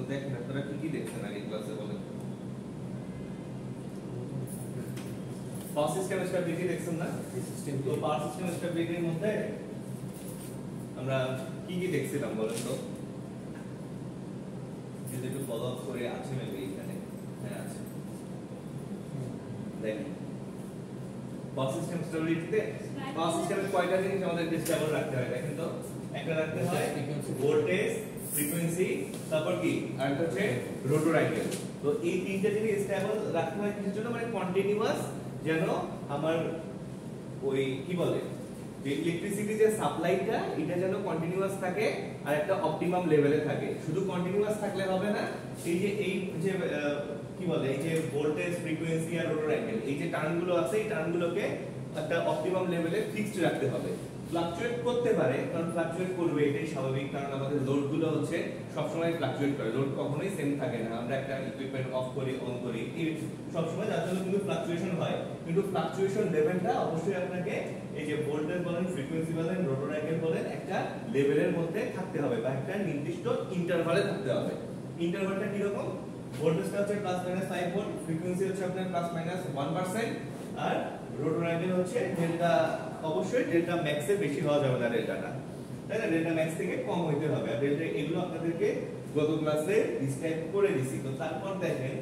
দেখেন আপনারা কি দেখছেন আগে ক্লাসে বলেন? পাওয়ার সিস্টেম স্টেবিলিটি দেখছেন না? তো পাওয়ার সিস্টেম স্টেবিলিটির মধ্যে আমরা কি দেখছিলাম বলেন তো? যদি একটু ফলো আপ করে আছে মেবি এখানে। হ্যাঁ আছে। দেখেন পাওয়ার সিস্টেম স্টেবিলিটিতে পাওয়ার সিস্টেমের কয়টা জিনিস আমাদের স্টেবল রাখতে হয় দেখেন তো? একটা রাখতে হয় ভোল্টেজ, ফ্রিকোয়েন্সি, তারপর কি আরেকটা হচ্ছে রোটর অ্যাঙ্গেল। তো এই তিনটা জিনিস স্টেবল রাখতে হয় কিসের জন্য? মানে কন্টিনিউয়াস যেন আমার ওই কি বলে যে ইলেকট্রিসিটি যে সাপ্লাইটা এটা যেন কন্টিনিউয়াস থাকে আর একটা অপটিমাম লেভেলে থাকে। শুধু কন্টিনিউয়াস থাকলে হবে না, এই যে কি বলে এই যে ভোল্টেজ, ফ্রিকোয়েন্সি আর রোটর অ্যাঙ্গেল এই যে টার্মগুলো আছে এই টার্মগুলোকে একটা অপটিমাম লেভেলে ফিক্সড রাখতে হবে। ফ্লাকচুয়েট করতে পারে, কারণ ফ্লাকচুয়েট করবে এটাই স্বাভাবিক, কারণ আমাদের লোডগুলো হচ্ছে সব সময় ফ্লাকচুয়েট করে, লোড কখনোই সেম থাকে না। আমরা একটা ইকুইপমেন্ট অফ করি অন করি সব সময়, যার জন্য কিন্তু ফ্লাকচুয়েশন হয়। কিন্তু ফ্লাকচুয়েশন লেভেলটা অবশ্যই আপনাকে এই যে ভোল্টেজ বলেন, ফ্রিকোয়েন্সি বলেন, রোটর অ্যাঙ্গেল বলেন একটা লেভেলের মধ্যে থাকতে হবে বা একটা নির্দিষ্ট ইন্টারভালে থাকতে হবে। ইন্টারভালটা কি রকম? ভোল্টেজটা হচ্ছে +-5 ভোল্ট, ফ্রিকোয়েন্সি হচ্ছে আপনার +-1% আর রোটর অ্যাঙ্গেল হচ্ছে ডেল্টা, অবশ্যই ডেল্টা ম্যাক্স এর বেশি হওয়া যাবে না ডেল্টাটা, তাই না? ডেল্টা ম্যাক্স থেকে কম হইতে হবে। আর ডেল্টা এগুলো আপনাদেরকে গত ক্লাসে ডিসক্রাইব করে দিছি। তো তারপর দেখেন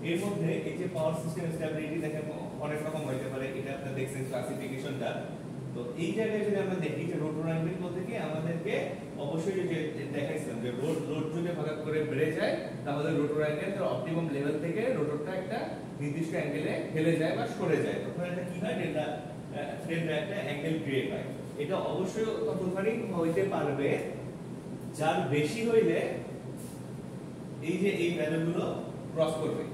এর মধ্যে এই যে পাওয়ার সিস্টেম স্টেবিলিটি দেখেন অনেক রকম হইতে পারে, এটা আপনারা দেখছেন ক্লাসিফিকেশনটা। তো এই জায়গায় যদি আমরা দেখি যে রোটর অ্যাঙ্গেল বলতে কি আমাদেরকে অবশ্যই যে দেখাইছিলাম যে লোড যদি হঠাৎ করে বেড়ে যায় তাহলে রোটর অ্যাঙ্গেল তার অপটিমাম লেভেল থেকে রোটরটা একটা নির্দিষ্ট অ্যাঙ্গেলে হেলে যায় বা সরে যায়। তখন এটা কি হয়? ডেল্টা একটা অ্যাঙ্গেল ক্রিয়েট হয়। এটা অবশ্যই ততখানি হইতে পারবে যার বেশি হইলে এই যে এই ভ্যালুগুলো ক্রস করবে,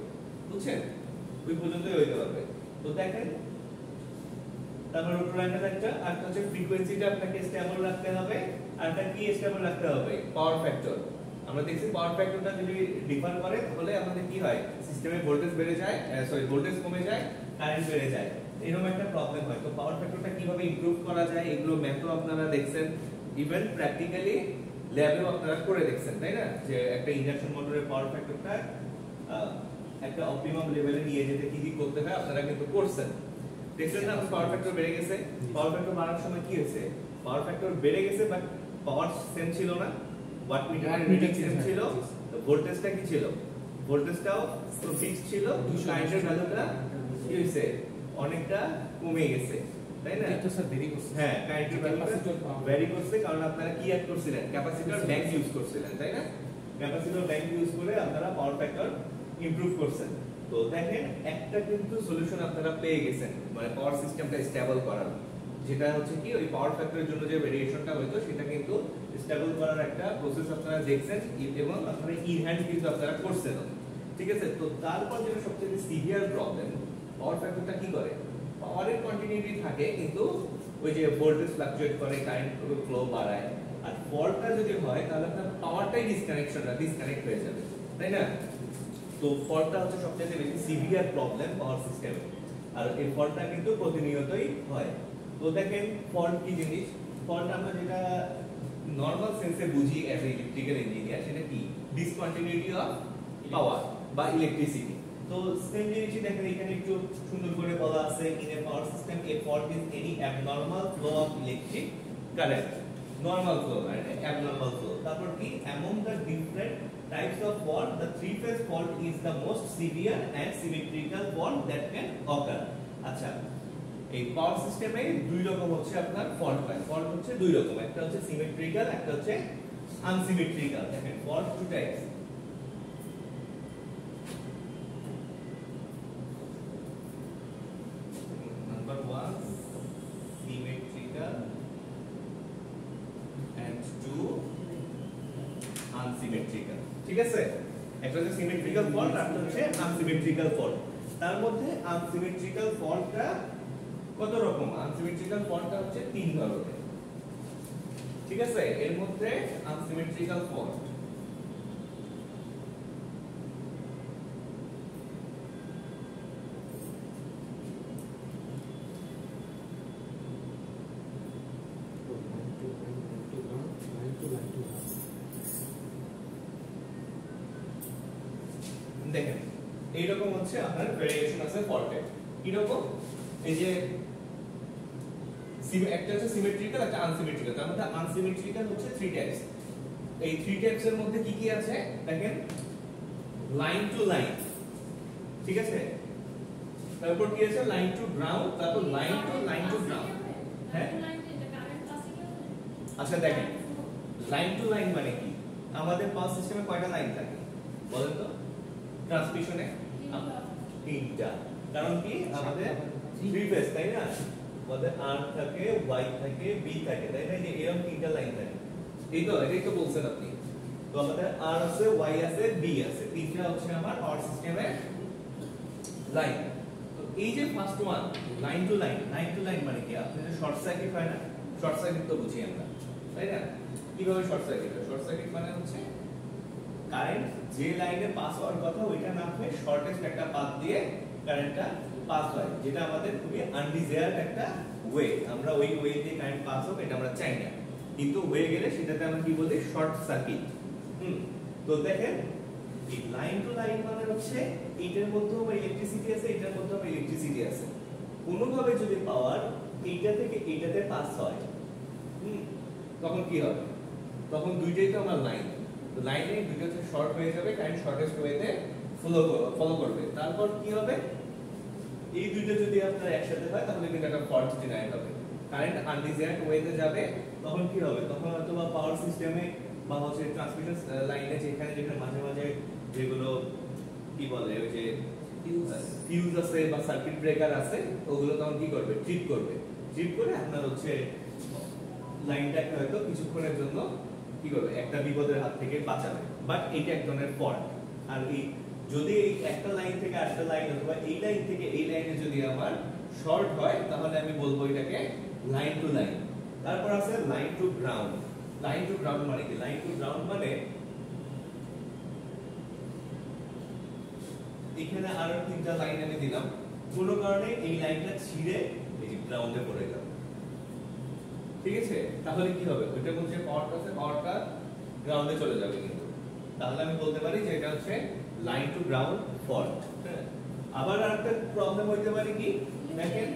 বুঝছেন? ওই পর্যন্তই হইতে পারবে। তো দেখেন তারপর রোটর অ্যাঙ্গেল একটা, আর হচ্ছে ফ্রিকোয়েন্সিটা আপনাকে স্টেবল রাখতে হবে, আর এটা কি স্টেবল রাখতে হবে? Power factor. আমরা দেখছি পাওয়ার ফ্যাক্টরটা যদি ডিফার করে তাহলে আমাদের কি হয়? সিস্টেমে ভোল্টেজ বেড়ে যায়, ভোল্টেজ কমে যায়, কারেন্ট বেড়ে যায়, এরকম একটা প্রবলেম হয়। তো পাওয়ার ফ্যাক্টরটা কিভাবে ইমপ্রুভ করা যায় এগুলো ম্যাথও আপনারা দেখছেন, ইভেন প্র্যাকটিক্যালি ল্যাবেও আপনারা করে দেখছেন, তাই না? যে একটা ইন্ডাকশন মোটরের পাওয়ার ফ্যাক্টরটা একটা অপটিমাম লেভেলে নিয়ে যেতে কি কি করতে হয় আপনারা কিন্তু করছেন। দেখছেন না পাওয়ার ফ্যাক্টর বেড়ে গেছে। পাওয়ার ফ্যাক্টর বাড়ার সময় কি হয়েছে? পাওয়ার ফ্যাক্টর বেড়ে গেছে বাট পাওয়ার সেম ছিল না, ওয়াট মিটারের রিডিং সেম ছিল, তো ভোল্টেজটা কি ছিল? ভোল্টেজটাও ফিক্সড ছিল, কারেন্টের ভ্যালুটা কি হইছে? অনেকটা কমে গেছে, তাই না? এটা স্যার ভেরি করছে। হ্যাঁ, কারেন্টের ভ্যালুটা ভ্যারি করছে, কারণ আপনারা কি অ্যাড করছিলেন? ক্যাপাসিটর ব্যাংক ইউজ করছিলেন, তাই না? ক্যাপাসিটর ব্যাংক ইউজ করে আপনারা পাওয়ার ফ্যাক্টর ইমপ্রুভ করছেন। তো দেখেন একটা কিন্তু সলিউশন আপনারা পেয়ে গেছেন মানে পাওয়ার সিস্টেমটা স্টেবল করার, যেটা হচ্ছে কি ওই পাওয়ার ফ্যাক্টরের জন্য যে ভেরিয়েশনটা হইতো সেটা কিন্তু স্টেবল করার একটা প্রসেস আপনারা দেখছেন এবং আপনারা ইন হ্যান্ড কিন্তু আপনারা করছেন, ঠিক আছে? তো তারপর যেটা সবচেয়ে সিভিয়ার প্রবলেম, পাওয়ার ফ্যাক্টরটা কি করে? পাওয়ারের কন্টিনিউটি থাকে কিন্তু ওই যে ভোল্টেজ ফ্লাকচুয়েট করে, কারেন্ট ফ্লো বাড়ায়, আর ফল্টটা যদি হয় তাহলে আপনার পাওয়ারটাই ডিসকানেক্ট হয়ে যাবে, তাই না? তো ফল্টটা হচ্ছে সবচেয়ে বেশি সিভিয়ার প্রবলেম পাওয়ার সিস্টেমে, আর এই ফল্টটা কিন্তু প্রতিনিয়তই হয়। তো দেখেন ফল্ট কি জিনিস? ফল্ট আমরা যেটা নরমাল সেন্সে বুঝি অ্যাজ এ ইলেকট্রিক্যাল ইঞ্জিনিয়ার, সেটা কি? ডিসকন্টিনিউটি অফ পাওয়ার বা ইলেকট্রিসিটি। তো সেম জিনিসই দেখেন এখানে একটু সুন্দর করে বলা আছে, in a power system A fault is any abnormal flow of electric current. Normal flow মানে অ্যাবনর্মাল ফ্লো। তারপর কি? among the different types of fault the three phase fault is the most severe and symmetrical fault that can occur. আচ্ছা, এই পাওয়ার সিস্টেমে দুই রকম হচ্ছে আপনার ফল্ট হয়। ফল্ট হচ্ছে দুই রকম, একটা হচ্ছে সিমেট্রিক্যাল, একটা হচ্ছে আনসিমেট্রিক্যাল। দেখেন fault two types. Number 1 symmetrical and 2 unsymmetrical, ঠিক আছে? একটা হচ্ছে সিমেট্রিক্যাল ফল্ট আর একটা হচ্ছে আনসিমেট্রিক্যাল ফল্ট। তার মধ্যে আনসিমেট্রিক্যাল ফল্টটা কত রকম? আনসিমেট্রিক্যাল ফল্টটা হচ্ছে তিন ধরনের, ঠিক আছে? এর মধ্যে আনসিমেট্রিক্যাল ফল্ট দেখেন এইরকম হচ্ছে আপনার ভেরিয়েশন আছে ফল্টে। কি রকম? এই যে একটা হচ্ছে সিমেট্রিক্যাল, একটা আনসিমেট্রিক্যাল। তার মধ্যে আনসিমেট্রিক্যাল হচ্ছে 3 টাইপস। এই 3 টাইপস এর মধ্যে কি কি আছে দেখেন, লাইন টু লাইন, ঠিক আছে, তারপর কি আছে লাইন টু গ্রাউন্ড, তারপর লাইন টু গ্রাউন্ড। হ্যাঁ আচ্ছা দেখেন লাইন টু লাইন মানে কি? আমাদের পাওয়ার সিস্টেমে কয়টা লাইন থাকে বলেন তো? ট্রান্সমিশনে তিনটা। কারণ কি আমাদের 3 ফেজ তাই না, আমাদের আর থাকে, ওয়াই থাকে, বি থাকে, তাই না? যে এরকম তিনটা লাইন থাকে। এই তো এটাই তো বলছেন আপনি। তো আমাদের আর আছে, ওয়াই আছে, বি আছে, তিনটা হচ্ছে আমার পাওয়ার সিস্টেমের লাইন। তো এই যে first one line to line, line to line মানে কি? আপনাদের শর্ট সার্কিট হয় না? শর্ট সার্কিট তো বুঝি আমরা, তাই না? কিভাবে শর্ট সার্কিট হয়? শর্ট সার্কিট মানে হচ্ছে কারেন্ট যে লাইনে পাস হওয়ার কথা ওইটা না হয়ে শর্টেস্ট একটা পাথ দিয়ে কারেন্টটা পাস হয়, যেটা আমাদের খুবই আনডিজায়ার্ড একটা ওয়ে। আমরা ওই ওয়ে দিয়ে কারেন্ট পাস হোক এটা আমরা চাই না, কিন্তু হয়ে গেলে সেটাতে আমরা কি বলি? Short circuit. তো দেখেন এই লাইন টু লাইন মানে হচ্ছে এইটার মধ্যেও ইলেকট্রিসিটি আছে, এটার মধ্যেও ইলেকট্রিসিটি আছে। কোনোভাবে যদি পাওয়ার এইটা থেকে এইটাতে পাস হয়, তখন কি হবে? তখন দুইটাই তো আমার লাইন, তো লাইনে দুটো হচ্ছে শর্ট হয়ে যাবে, কারেন্ট শর্টেস্ট ওয়েতে ফলো করবে। তারপর কি হবে? এই দুইটা যদি আপনার একসাথে হয় তাহলে কিন্তু একটা ফল্ট জেনারেট হবে, কারেন্ট আনডিজায়ার্ড ওয়েতে যাবে। তখন কি হবে? তখন হয়তো বা পাওয়ার সিস্টেমে বা হচ্ছে ট্রান্সমিশন লাইনে যেখানে যেখানে মাঝে মাঝে যেগুলো কি বলে ওই যে ফিউজ আছে বা সার্কিট ব্রেকার আছে, ওগুলো তখন কি করবে? ট্রিপ করবে। ট্রিপ করে আপনার হচ্ছে লাইনটাকে হয়তো কিছুক্ষণের জন্য কি করবে? একটা বিপদের হাত থেকে বাঁচাবে। বাট এটা এক ধরনের ফল্ট। আর এই যদি এই একটা লাইন থেকে আরেকটা লাইন অথবা এই লাইন থেকে এই লাইনে যদি আমার শর্ট হয় তাহলে আমি বলবো এটাকে লাইন টু লাইন। তারপর আছে line to ground. Line to ground মানে কি? লাইন টু গ্রাউন্ড মানে এখানে আরো তিনটা লাইন আমি দিলাম, কোনো কারণে এই লাইনটা ছিঁড়ে এই গ্রাউন্ডে পড়ে গেল, ঠিক আছে? তাহলে কি হবে? ওইটার মধ্যে পাওয়ারটা আছে, পাওয়ারটা গ্রাউন্ডে চলে যাবে কিন্তু। তাহলে আমি বলতে পারি যে এটা হচ্ছে লাইন টু গ্রাউন্ড ফল্ট। আবার আরেকটা প্রবলেম হইতে পারে কি দেখেন,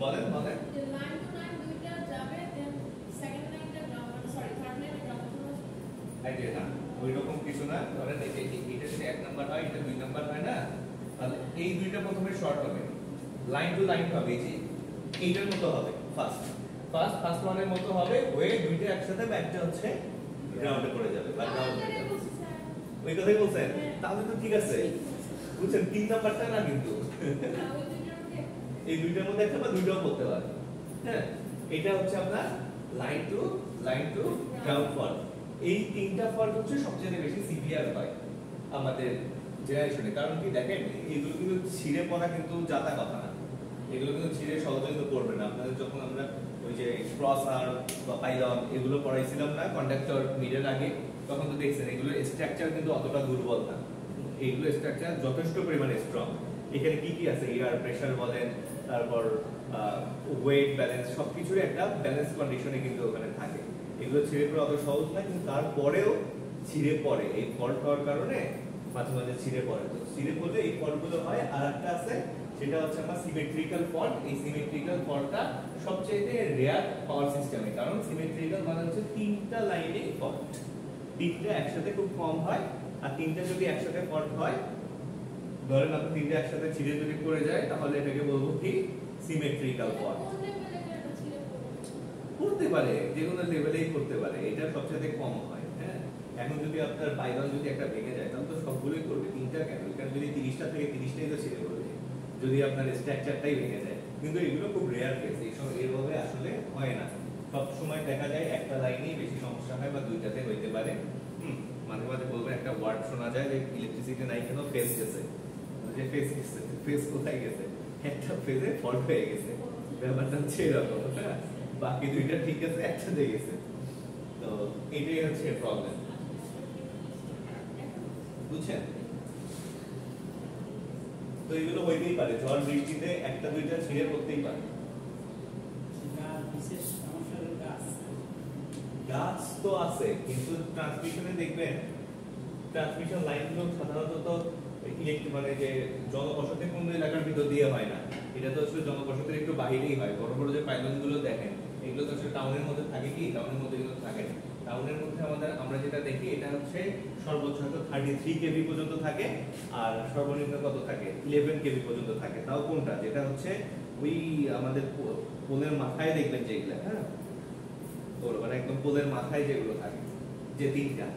বলেন বলেন। লাইন টু লাইন দুইটা যাবে, দেন সেকেন্ড লাইনটা গ্রাউন্ড, সরি থার্ড লাইনটা গ্রাউন্ড হবে। আইডিয়া না ওই রকম কিছু না। ধরেন এটা যদি 1 নাম্বার হয়, এটা 2 নাম্বার হয় না, তাহলে এই দুইটা প্রথমে শর্ট হবে, লাইন টু লাইন হবে, যে এইটার মতো হবে। ফার্স্ট ওয়ানের মতো হবে, ওয়ে দুইটা একসাথে একটা হচ্ছে গ্রাউন্ডে পড়ে যাবে বা গ্রাউন্ডে যাবে। ওই কথাই বলছেন? তাহলে তো ঠিক আছে, বুঝছেন? 3 নাম্বারটা না কিন্তু এই দুইটার মধ্যে একটা বা দুইটাও বলতে পারে। হ্যাঁ, এটা হচ্ছে আপনার লাইন টু গ্রাউন্ড ফল্ট। এই তিনটা ফল্ট হচ্ছে সবচেয়ে বেশি সিভিয়ার হয় আমাদের জেনারেশনে। কারণ কি দেখেন, এগুলো কিন্তু ছিঁড়ে পড়া কিন্তু জাতা কথা না, এগুলো কিন্তু ছিঁড়ে সহজে কিন্তু পড়বে না। আপনাদের যখন আমরা ওই যে ক্রস আর বা পাইলন এগুলো পড়াইছিলাম না কন্ডাক্টর মিডের আগে, তখন তো দেখছেন এগুলোর স্ট্রাকচার কিন্তু অতটা দুর্বল না, এইগুলো স্ট্রাকচার যথেষ্ট পরিমাণে স্ট্রং। এখানে কি কি আছে? এয়ার প্রেসার বলেন, তারপর ওয়েট ব্যালেন্স, সবকিছুর একটা ব্যালেন্স কন্ডিশনে কিন্তু ওখানে থাকে। এগুলো ছিঁড়ে পড়া অত সহজ না, কিন্তু তারপরেও ছিঁড়ে পড়ে। এই ফল্ট হওয়ার কারণে মাঝে মাঝে ছিঁড়ে পড়ে। তো ছিঁড়ে পড়লে এই ফল্টগুলো হয়। আর একটা আছে, সেটা হচ্ছে আমার সিমেট্রিক্যাল ফল্ট। এই সিমেট্রিক্যাল ফল্টটা সবচেয়ে রেয়ার পাওয়ার সিস্টেমে, কারণ সিমেট্রিক্যাল মানে হচ্ছে তিনটা লাইনে ফল্ট, তিনটা একসাথে খুব কম হয়। আর তিনটা যদি একসাথে ফল্ট হয়, ধরেন আপনি তিনটা একসাথে ছিঁড়ে যদি পড়ে যায়, তাহলে এটাকে বলবো কি? Symmetrical fault. করতে পারে, যে কোনো লেভেলেই করতে পারে, এটা সবচেয়ে কম হয়। হ্যাঁ, এখন যদি আপনার পাইলন যদি একটা ভেঙে যায় তাহলে তো সবগুলোই করবে, তিনটা কেন? এখানে যদি 30টা থেকে 30টাই তো ছিঁড়ে পড়বে যদি আপনার স্ট্রাকচারটাই ভেঙে যায়। কিন্তু এগুলো খুব রেয়ার কেস, এইসব এভাবে আসলে হয় না। সব সময় দেখা যায় একটা লাইনেই বেশি সমস্যা হয় বা দুইটাতে হইতে পারে। মাঝে মাঝে বলবেন একটা ওয়ার্ড শোনা যায় যে ইলেকট্রিসিটি নাই কেন? ফেজ গেছে। যে ফেজ গেছে, ফেজ কোথায় গেছে? একটা ফেজে ফল্ট হয়ে গেছে। ব্যাপারটা হচ্ছে এরকম, হ্যাঁ? বাকি দুইটা ঠিক আছে, একসাথে গেছে। তো এটাই হচ্ছে প্রবলেম, বুঝছেন? তো এগুলো হইতেই পারে, ঝড় বৃষ্টিতে একটা দুইটা ছিঁড়ে পড়তেই পারে। গাছ তো আছে, কিন্তু ট্রান্সমিশনে দেখবেন ট্রান্সমিশন লাইনগুলো সাধারণত তো ইলেকট্রিক মানে যে জনবসতিপূর্ণ এলাকার ভিতর দিয়ে হয় না, এটা তো আসলে জনবসতির একটু বাইরেই হয়। বড় বড় যে পাইলনগুলো দেখেন এগুলো তো আসলে টাউনের মধ্যে থাকে কি, টাউনের মধ্যে এগুলো থাকে না। টাউনের মধ্যে আমরা যেটা দেখি এটা হচ্ছে সর্বোচ্চ হয়তো 33 কেভি পর্যন্ত থাকে, আর সর্বনিম্ন কত থাকে 11 কেভি পর্যন্ত থাকে। তাও কোনটা, যেটা হচ্ছে ওই আমাদের পোলের মাথায় দেখবেন যেগুলো, হ্যাঁ তোর মানে একদম পোলের মাথায় যেগুলো থাকে যে তিনটা,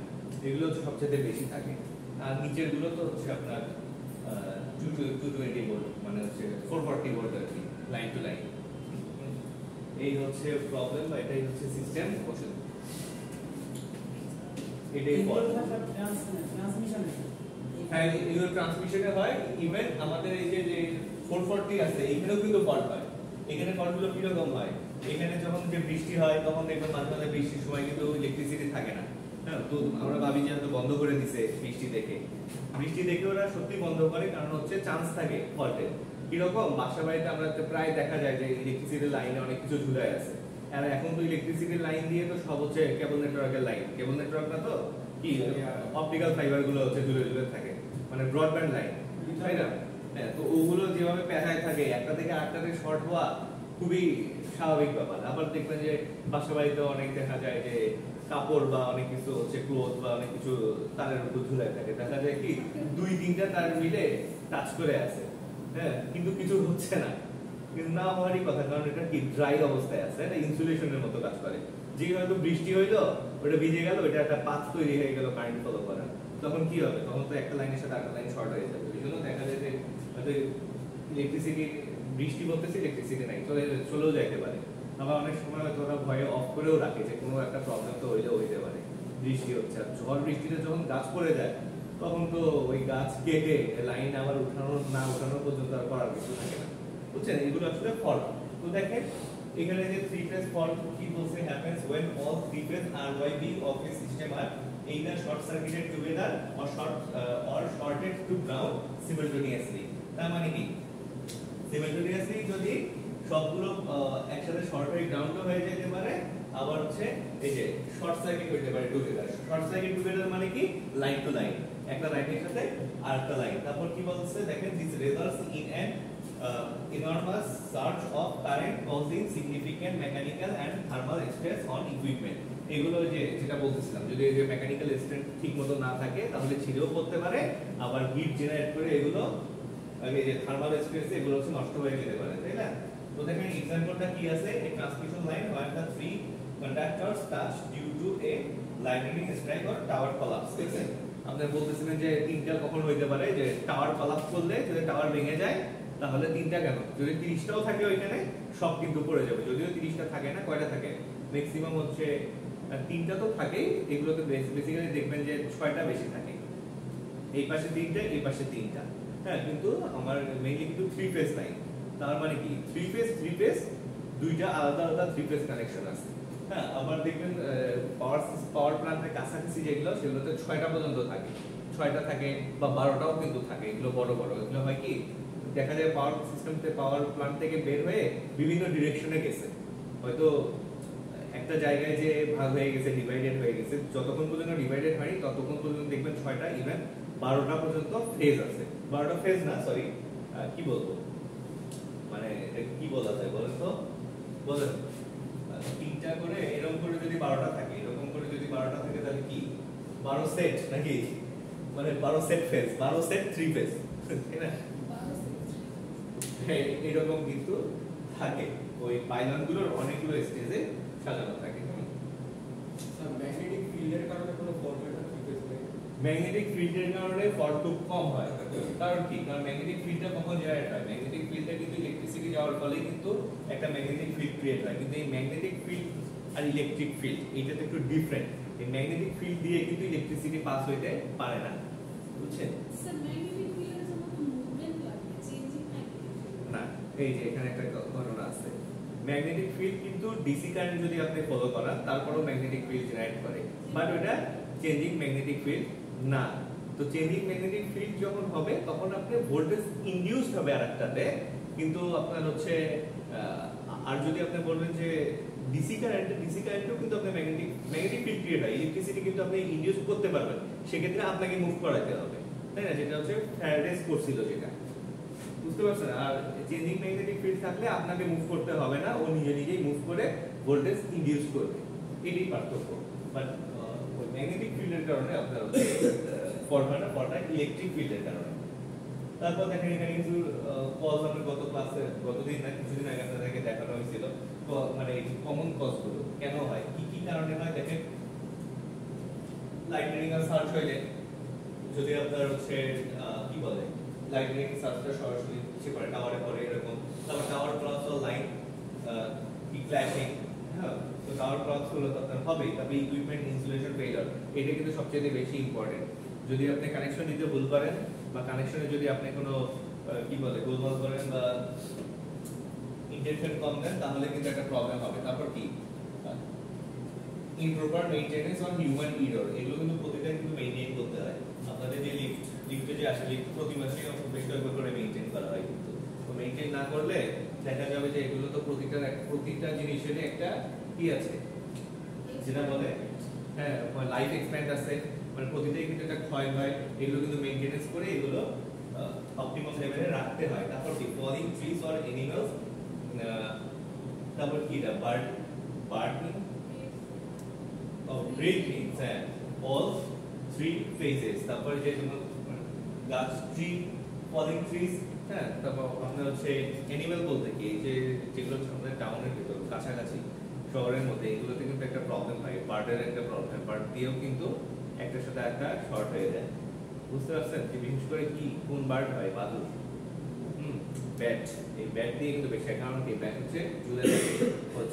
এগুলো হচ্ছে সবচেয়ে বেশি থাকে। আর নিচের গুলো তো হচ্ছে আপনার 220 ভোল্ট মানে হচ্ছে 440 ভোল্ট আর কি, লাইন টু লাইন। এই হচ্ছে প্রবলেম বা এটাই হচ্ছে সিস্টেম। এটাই ট্রান্সমিশন, হ্যাঁ এগুলো ট্রান্সমিশনে হয়। ইভেন আমাদের এই যে 440 আছে এখানেও কিন্তু ফল্ট হয়। এখানে ফল্টগুলো কিরকম হয়, এখানে যখন যে বৃষ্টি হয় তখন দেখবেন মাঝে মাঝে বৃষ্টির সময় কিন্তু ইলেকট্রিসিটি থাকে না, হ্যাঁ তো আমরা ভাবি যে হয়তো বন্ধ করে দিছে বৃষ্টি দেখে ওরা সত্যি বন্ধ করে, কারণ হচ্ছে চান্স থাকে ফল্টের। কিরকম বাসা বাড়িতে আমরা প্রায় দেখা যায় যে ইলেকট্রিসিটির লাইনে অনেক কিছু ঝুলে আছে, আর এখন তো ইলেকট্রিসিটির লাইন দিয়ে তো সব হচ্ছে কেবল নেটওয়ার্কের লাইন, কেবল নেটওয়ার্ক না তো কি অপটিক্যাল ফাইবার গুলো হচ্ছে ঝুলে থাকে, মানে ব্রডব্যান্ড লাইন, তাই না? হ্যাঁ তো ওগুলো যেভাবে পেঁচায় থাকে একটা থেকে আরেকটাতে শর্ট হওয়া খুবই স্বাভাবিক ব্যাপার। আবার দেখবেন যে বাসা বাড়িতে অনেক দেখা যায় যে কাপড় বা অনেক কিছু হচ্ছে ক্লোথ বা অনেক কিছু তারের উপর ঝুলে থাকে, দেখা যায় কি 2-3টা তার মিলে টাচ করে আছে, হ্যাঁ কিন্তু কিছু হচ্ছে না, কিন্তু না হওয়ারই কথা, কারণ এটা কি ড্রাই অবস্থায় আছে, এটা ইনসুলেশনের মতো কাজ করে। যে হয়তো বৃষ্টি হইলো ওটা ভিজে গেল, এটা একটা পাথ তৈরি হয়ে গেল কারেন্ট ফলো করা, তখন কি হবে, তখন তো একটা লাইনের সাথে আরেকটা লাইন শর্ট হয়ে যাবে। এই জন্য দেখা যায় যে হয়তো ইলেকট্রিসিটি বৃষ্টি বলতেছে ইলেকট্রিসিটি নাই, চলেও যাইতে পারে। আবার অনেক সময় হয়তো ওরা ভয়ে অফ করেও রাখে যে কোনো একটা প্রবলেম তো হইলেও হইতে পারে, বৃষ্টি হচ্ছে। আর ঝড় বৃষ্টিতে যখন গাছ পড়ে যায় তখন তো ওই গাছ কেটে লাইন আবার উঠানোর পর্যন্ত আর করার কিছু থাকে না, বুঝছেন? এগুলো আসলে ফল্ট। তো দেখেন এখানে যে 3 ফেজ ফল্ট কি বলছে, happens when all 3 phase RYB of a system are either short circuited together or shorted to ground simultaneously। তার মানে কি, সিমিলটেনিয়াসলি যদি সবগুলো একসাথে শর্ট হয়ে গ্রাউন্ড হয়ে যেতে পারে, আবার হচ্ছে এই যে শর্ট সার্কিট হতে পারে টুগেদার। শর্ট সার্কিট টুগেদার মানে কি, লাইন টু লাইন, একটা লাইনের সাথে আরেকটা লাইন। তারপর কি বলছে দেখেন, this results in an enormous surge of current causing significant mechanical and thermal stress on equipment। এগুলো যেটা বলতেছিলাম, যদি এই যে মেকানিক্যাল স্ট্রেন্থ ঠিকমতো না থাকে তাহলে ছিঁড়েও পড়তে পারে, আবার হিট জেনারেট করে এগুলো এই যে থার্মাল স্পেস এগুলো হচ্ছে নষ্ট হয়ে যেতে পারে, তাই না? তো দেখেন एग्जांपलটা কি আছে, a transmission line where the 3 conductors touch due to a lightning strike or tower collapse। দেখেন আপনি বলতেছিলেন যে তিনটা কখন হইতে পারে, যে টাওয়ার কলাপস করলে যদি টাওয়ার ভেঙে যায় তাহলে তিনটা কেন, যদি 30টাও থাকে ওইখানে সব কিন্তু পড়ে যাবে। যদিও 30টা থাকে না, কয়টা থাকে ম্যাক্সিমাম হচ্ছে 3টা তো থাকেই, এগুলোতে বেসিক্যালি দেখবেন যে 6টা বেশি থাকে, এই পাশে 3টা এই পাশে 3টা, হ্যাঁ কিন্তু আমার মেইনলি কিন্তু 3 ফেজ লাইন। তার মানে কি 3 ফেজ দুইটা আলাদা আলাদা 3 ফেজ কানেকশন আছে, হ্যাঁ। আবার দেখবেন পাওয়ার প্ল্যান্টের কাছাকাছি যেগুলো সেগুলোতে 6টা পর্যন্ত থাকে, 6টা থাকে বা 12টাও কিন্তু থাকে, এগুলো বড় বড়। এগুলো হয় কি দেখা যায় পাওয়ার সিস্টেমতে পাওয়ার প্ল্যান্ট থেকে বের হয়ে বিভিন্ন ডিরেকশনে গেছে, হয়তো একটা জায়গায় যে ভাগ হয়ে গেছে, ডিভাইডেড হয়ে গেছে, যতক্ষণ পর্যন্ত ডিভাইডেড হয়নি ততক্ষণ পর্যন্ত দেখবেন 6টা ইভেন 12টা পর্যন্ত ফেজ আছে। 12টা ফেজ না, সরি কি বলবো, মানে কি বলা যায় বলেন তো, বলেন 3টা করে এরকম করে যদি 12টা থাকে, এরকম করে যদি 12টা থাকে তাহলে কি 12 সেট নাকি, মানে 12 সেট ফেজ, 12 সেট 3 ফেজ, তাই না? এরকম কিন্তু থাকে, ওই পাইলনগুলোর অনেকগুলো স্টেজে সাজানো থাকে। ম্যাগনেটিক ফিল্ডের কারণে কোনো ফল্ট হয় না, ম্যাগনেটিক ফিল্ডের কারণে ফল্ট খুব কম হয়। কারণ কি, কারণ ম্যাগনেটিক ফিল্ডটা কখন জেনারেট হয়, ম্যাগনেটিক ফিল্ডটা কিন্তু ইলেকট্রিসিটি যাওয়ার ফলে কিন্তু একটা ম্যাগনেটিক ফিল্ড ক্রিয়েট হয়। কিন্তু এই ম্যাগনেটিক ফিল্ড আর ইলেকট্রিক ফিল্ড এইটাতে একটু ডিফারেন্ট। এই ম্যাগনেটিক ফিল্ড দিয়ে কিন্তু ইলেকট্রিসিটি পাস হইতে পারে না, বুঝছেন? স্যার ম্যাগনেটিক ফিল্ডের জন্য তো মুভমেন্ট লাগে, চেঞ্জিং না, এই যে এখানে একটা ঘটনা আছে, ম্যাগনেটিক ফিল্ড কিন্তু ডিসি কারেন্ট যদি আপনি ফলো করান তারপরেও ম্যাগনেটিক ফিল্ড জেনারেট করে, বাট ওটা চেঞ্জিং ম্যাগনেটিক ফিল্ড না। তো চেঞ্জিং ম্যাগনেটিক ফিল্ড যখন হবে তখন আপনি ভোল্টেজ ইনডিউসড হবে আরেকটাতে, কিন্তু আপনার হচ্ছে আর যদি আপনি বলবেন যে ডিসি কারেন্টও কিন্তু আপনার ম্যাগনেটিক ফিল্ড ক্রিয়েট হয়, ইলেকট্রিসিটি কিন্তু আপনি ইনডিউস করতে পারবেন, সেক্ষেত্রে আপনাকে মুভ করাতে হবে, তাই না? যেটা হচ্ছে ফ্যারাডেস করছিল যেটা, বুঝতে পারছেন? আর চেঞ্জিং ম্যাগনেটিক ফিল্ড থাকলে আপনাকে মুভ করতে হবে না, ও নিজেই মুভ করে ভোল্টেজ ইনডিউস করবে, এটাই পার্থক্য। বাট ম্যাগনেটিক ফিল্ডের কারণে আপনার ফর্মটা ইলেকট্রিক ফিল্ডের কারণে। তারপর দেখেন এখানে কিছু কজ আমরা গতদিন না কিছুদিন আগে আপনাদেরকে দেখানো হয়েছিল, মানে কমন কজ গুলো কেন হয়, কি কারণে হয়। দেখেন লাইটনিং আর সার্চ হইলে যদি আপনার হচ্ছে কি বলে লাইটনিং সার্চটা সরাসরি সে করে টাওয়ারে পড়ে এরকম, তারপর টাওয়ার ক্রস লাইন কি ক্ল্যাশিং, হ্যাঁ, তো টাওয়ার ক্রস হলো তো আপনার হবেই। তারপর ইকুইপমেন্ট ইনসুলেশন ফেইলিওর, এটা কিন্তু সবচেয়ে বেশি ইম্পর্টেন্ট। যদি আপনি কানেকশন দিতে ভুল করেন বা কানেকশনে যদি আপনি কোনো কি বলে গোলমাল করেন বা ইনটেনশন কম দেন, তাহলে কিন্তু একটা প্রবলেম হবে। তারপর কি improper maintenance on human error, এগুলো কিন্তু প্রতিটা কিন্তু মেইনটেইন করতে হয়। আপনাদের যে লিফটে যে আসে লিফট প্রতি মাসে বেশ কয়েকবার করে মেইনটেইন করা হয়, কিন্তু তো মেইনটেইন না করলে দেখা যাবে যে এগুলো তো প্রতিটা জিনিসেরই একটা কি আছে যেটা বলে, হ্যাঁ, লাইফ এক্সপ্যান্ড আছে, মানে প্রতিটাই কিন্তু একটা ক্ষয় হয়। এগুলো কিন্তু মেইনটেনেন্স করে এগুলো অপটিমাম লেভেলে রাখতে হয়। তারপর কি ফলিং ট্রিজ অর অ্যানিমালস, তারপর কি এটা birding breathings and all three phases, তারপর যে গাছ ট্রি ফলিং ট্রিজ, হ্যাঁ, তারপর আপনার হচ্ছে অ্যানিমাল বলতে কি যে যেগুলো আমাদের টাউনের ভিতর কাছাকাছি শহরের মধ্যে, এগুলোতে কিন্তু একটা প্রবলেম হয়, বার্ডের একটা প্রবলেম, বার্ড দিয়েও কিন্তু একটার সাথে একটা শর্ট হয়ে যায়, বুঝতে পারছেন? যে বিশেষ করে কি কোন বার্ড হয়, বাদুড়, ব্যাট, এই ব্যাট দিয়ে কিন্তু বেশি, কারণ কি ব্যাট হচ্ছে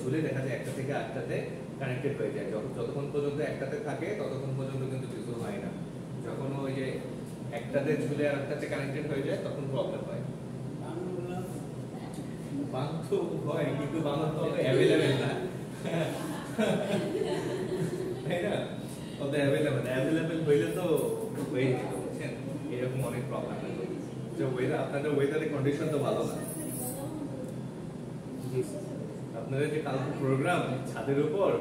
ঝুলে দেখা যায় একটা থেকে আরেকটাতে কানেক্টেড হয়ে যায়। যতক্ষণ পর্যন্ত একটাতে থাকে ততক্ষণ পর্যন্ত কিন্তু কিছু হয় না, যখন ওই যে একটাতে ঝুলে আর একটাতে কানেক্টেড হয়ে যায় তখন প্রবলেম হয়। বাঁধ তো হয়, কিন্তু বাঁধ তো অ্যাভেলেবেল না, তাই না? কত অ্যাভেলেবেল হইলে তো হয়ে যেত, বুঝছেন? এরকম অনেক প্রবলেম হয়। আপনাদের ওয়েদারের কন্ডিশন তো ভালো না, আপনাদের যে কালকে প্রোগ্রাম ছাদের উপর,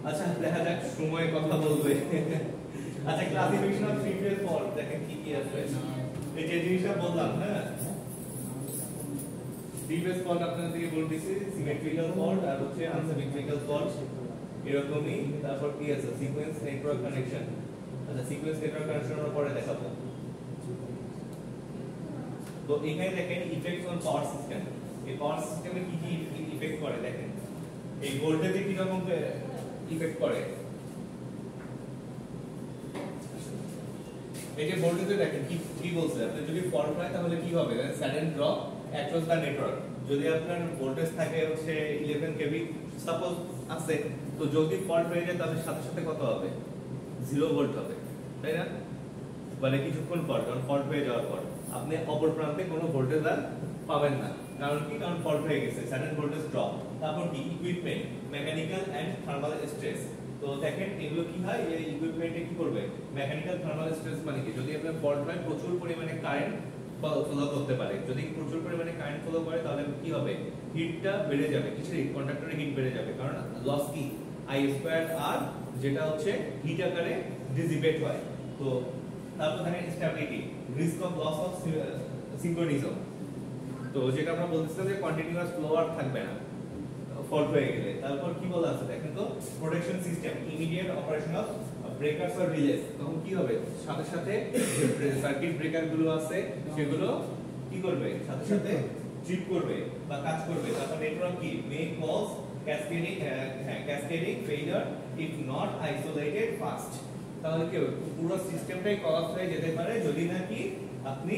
আচ্ছা দেখা যাক সময় কথা বলবে। আচ্ছা, classification of three phase fault দেখেন কি কি আছে, এই যে জিনিসটা বললাম, হ্যাঁ, থ্রি ফেজ ফল্ট আপনাদের থেকে বলে দিছি, সিমেট্রিক্যাল ফল্ট আর হচ্ছে আনসিমেট্রিক্যাল ফল্ট এরকমই। তারপর কি আছে সিকোয়েন্স নেটওয়ার্ক কানেকশন। আচ্ছা, সিকোয়েন্স নেটওয়ার্ক কানেকশনের পরে দেখাবো। তো এখানে দেখেন ইফেক্টস অন পাওয়ার সিস্টেম, এই পাওয়ার সিস্টেমে কি কি ইফেক্ট করে দেখেন, এই ভোল্টেজে কি রকম ইফেক্ট করে। এই যে ভোল্টেজে দেখেন কি বলছে, আপনি যদি ফল্ট হয় তাহলে কি হবে, sudden drop across the network. যদি আপনার ভোল্টেজ থাকে হচ্ছে 11 কেভি সাপোজ আছে, তো যদি ফল্ট হয়ে যায় তাহলে সাথে সাথে কত হবে, 0 ভোল্ট হবে, তাই না? মানে কিছুক্ষণ পর যখন ফল্ট হয়ে যাওয়ার পর আপনি অপর প্রান্তে কোনো ভোল্টেজ আর পাবেন না, কারণ কি, কারণ ফল্ট হয়ে গেছে, সাডেন ভোল্টেজ ড্রপ। তারপর কি equipment mechanical and thermal stress. তো দেখেন এগুলো কি হয়, এই ইকুইপমেন্টে কি করবে, মেকানিক্যাল থার্মাল স্ট্রেস মানে কি, যদি আপনার ফল্ট হয় প্রচুর পরিমাণে কারেন্ট ফ্লো করতে পারে, যদি প্রচুর পরিমাণে কারেন্ট ফ্লো করে তাহলে কি হবে, হিটটা বেড়ে যাবে, কিছু কন্ডাক্টরের হিট বেড়ে যাবে, কারণ লস কি I²R, যেটা হচ্ছে হিট আকারে ডিসিপেট হয়। তো তারপর দেখেন stability, risk of loss of synchronism, তো যেটা আমরা বলতেছিলাম যে কন্টিনিউয়াস ফ্লো আর থাকবে না ফল্ট হয়ে গেলে। তারপর কি বলা আছে দেখেন তো, protection system, immediate operation of breakers or relays. তখন কি হবে, সাথে সাথে সার্কিট ব্রেকার গুলো আছে সেগুলো কি করবে, সাথে সাথে ট্রিপ করবে বা কাজ করবে। তারপর নেটওয়ার্ক কি may cause cascading failure if not isolated fast. তাহলে কি পুরো সিস্টেমটাই কলাপস হয়ে যেতে পারে যদি নাকি আপনি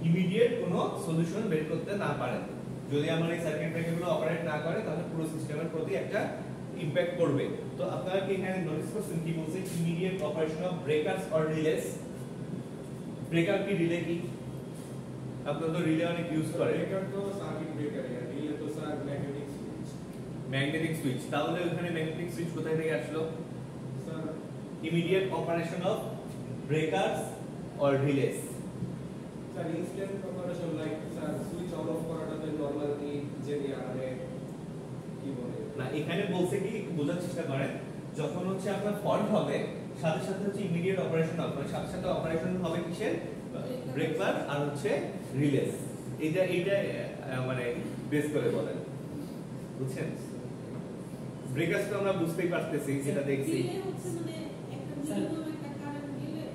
ইমিডিয়েট কোনো সলিউশন বের করতে না পারেন। যদি আমার এই সার্কিট ব্রেকারগুলো অপারেট না করে তাহলে পুরো সিস্টেমের প্রতি একটা ইমপ্যাক্ট করবে। তো আপনারা কি এখানে নোটিস করছেন কি বলছে, immediate operation of breakers or relays. Breaker কি রিলে কি, আপনারা তো রিলে অনেক ইউজ করে, ব্রেকার তো সার্কিট ব্রেকার, আর রিলে তো sir magnetic switch. Magnetic switch, তাহলে ওখানে ম্যাগনেটিক সুইচ কোথায় থেকে আসলো sir? Immediate operation of breakers or relays, sir instant operation like sir switch on off করাটা তো নরমাল কি যে মানে কি বলে না এখানে বলছে কি বোঝার চেষ্টা করেন যখন হচ্ছে আপনার ফল্ট হবে সাথে সাথে হচ্ছে ইমিডিয়েট অপারেশন হবে মানে সাথে সাথে অপারেশন হবে কিসের ব্রেকার আর হচ্ছে রিলেস এইটা মানে বেস করে বলেন বুঝছেন ব্রেকারস তো আমরা বুঝতেই পারতেছি যেটা দেখছি রিলে হচ্ছে মানে একটা মিনিমাম একটা কারেন্ট দিলে